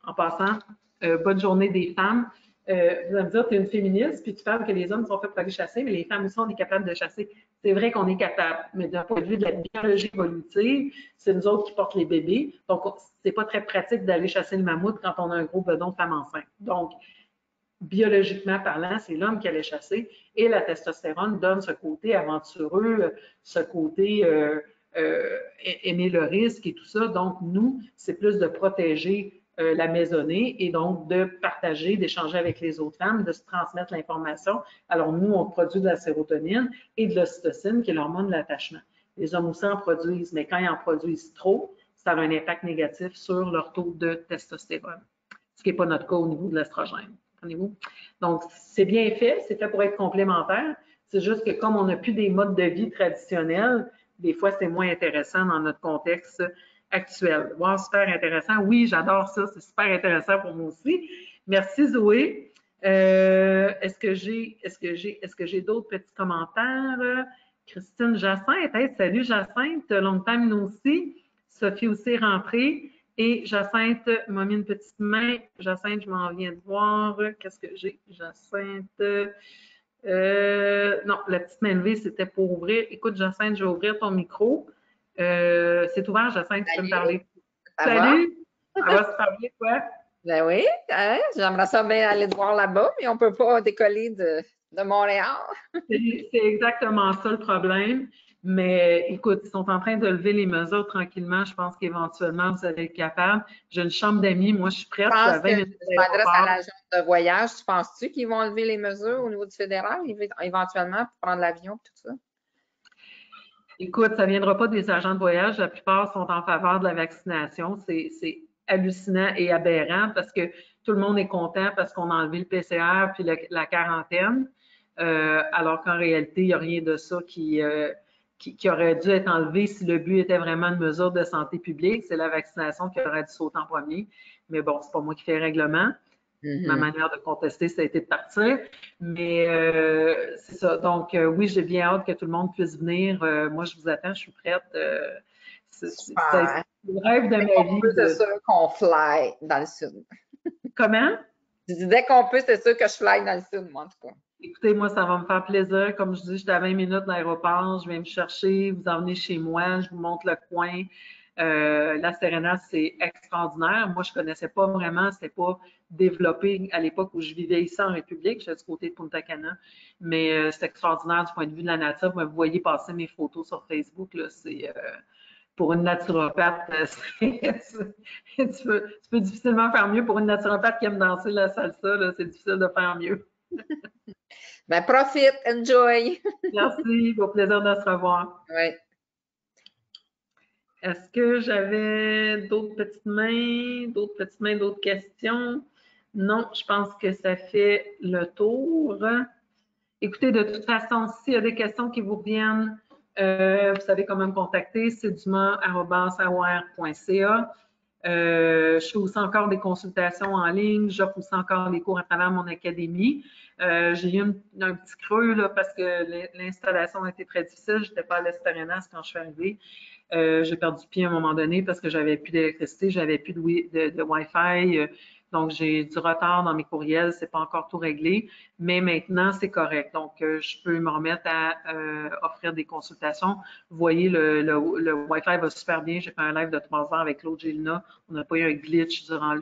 en passant, bonne journée des femmes. Vous allez me dire, tu es une féministe, puis tu parles que les hommes sont faits pour aller chasser, mais les femmes aussi, on est capable de chasser. C'est vrai qu'on est capable, mais d'un point de vue de la biologie évolutive, c'est nous autres qui portent les bébés. Donc, c'est pas très pratique d'aller chasser le mammouth quand on a un gros bedon de femme enceinte. Donc, biologiquement parlant, c'est l'homme qui allait chasser et la testostérone donne ce côté aventureux, ce côté aimer le risque et tout ça. Donc, nous, c'est plus de protéger la maisonnée et donc de partager, d'échanger avec les autres femmes, de se transmettre l'information. Alors, nous, on produit de la sérotonine et de l'ocytocine, qui est l'hormone de l'attachement. Les hommes aussi en produisent, mais quand ils en produisent trop, ça a un impact négatif sur leur taux de testostérone, ce qui n'est pas notre cas au niveau de l'estrogène. Comprenez-vous? Donc, c'est bien fait, c'est fait pour être complémentaire. C'est juste que comme on n'a plus des modes de vie traditionnels, des fois, c'est moins intéressant dans notre contexte actuel. Wow, super intéressant. Oui, j'adore ça. C'est super intéressant pour moi aussi. Merci, Zoé. Est-ce que j'ai d'autres petits commentaires? Christine Jacinthe. Hey, salut Jacinthe. Long time nous aussi. Sophie aussi est rentrée. Et Jacinthe m'a mis une petite main. Jacinthe, je m'en viens de voir. Qu'est-ce que j'ai? Jacinthe. Non, la petite main levée, c'était pour ouvrir. Écoute, Jacinthe, je vais ouvrir ton micro. C'est ouvert, Jacinthe, tu peux me parler. Salut! Ça va super bien, quoi? Ben oui, hein? J'aimerais ça bien aller te voir là-bas, mais on ne peut pas décoller de Montréal. C'est exactement ça le problème. Mais écoute, ils sont en train de lever les mesures tranquillement. Je pense qu'éventuellement, vous allez être capable. J'ai une chambre d'amis. Moi, je suis prête. Je Je suis à pense 20 que minutes je m'adresse à d'aéroport. l'agence de voyage. Tu penses-tu qu'ils vont lever les mesures au niveau du fédéral, éventuellement, pour prendre l'avion et tout ça? Écoute, ça ne viendra pas des agents de voyage. La plupart sont en faveur de la vaccination. C'est hallucinant et aberrant parce que tout le monde est content parce qu'on a enlevé le PCR puis la quarantaine, alors qu'en réalité, il n'y a rien de ça qui aurait dû être enlevé si le but était vraiment une mesure de santé publique. C'est la vaccination qui aurait dû sauter en premier. Mais bon, c'est pas moi qui fais le règlement. Ma manière de contester, ça a été de partir. Mais c'est ça. Donc, oui, j'ai bien hâte que tout le monde puisse venir. Moi, je vous attends, je suis prête. C'est le rêve de ma vie. C'est sûr qu'on fly dans le sud. Comment? Dès qu'on peut, c'est sûr que je fly dans le sud, moi, en tout cas. Écoutez, moi, ça va me faire plaisir. Comme je dis, j'étais à 20 minutes de l'aéroport. Je vais me chercher, vous emmener chez moi. Je vous montre le coin. La Serena, c'est extraordinaire. Moi, je connaissais pas vraiment, c'était pas développé à l'époque où je vivais ici en République. J'étais du côté de Punta Cana. Mais c'est extraordinaire du point de vue de la nature. Vous voyez passer mes photos sur Facebook. Là, c'est pour une naturopathe, tu peux difficilement faire mieux. Pour une naturopathe qui aime danser la salsa, là, c'est difficile de faire mieux. Ben, profite, enjoy. Merci, au plaisir de se revoir. Oui. Est-ce que j'avais d'autres petites mains, d'autres questions? Non, je pense que ça fait le tour. Écoutez, de toute façon, s'il y a des questions qui vous reviennent, vous savez comment me contacter, c'est duma@aware.ca. Je fais aussi encore des consultations en ligne. J'offre aussi encore des cours à travers mon académie. J'ai eu un petit creux là, parce que l'installation a été très difficile. Je n'étais pas à l'Espérénas quand je suis arrivée. J'ai perdu pied à un moment donné parce que j'avais plus d'électricité, j'avais plus de Wi-Fi. Donc, j'ai du retard dans mes courriels, c'est pas encore tout réglé, mais maintenant, c'est correct. Donc, je peux me remettre à offrir des consultations. Vous voyez, le Wi-Fi va super bien. J'ai fait un live de 3 heures avec Claude Gélina. On n'a pas eu un glitch durant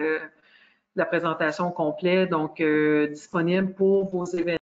la présentation complète. Donc, disponible pour vos événements.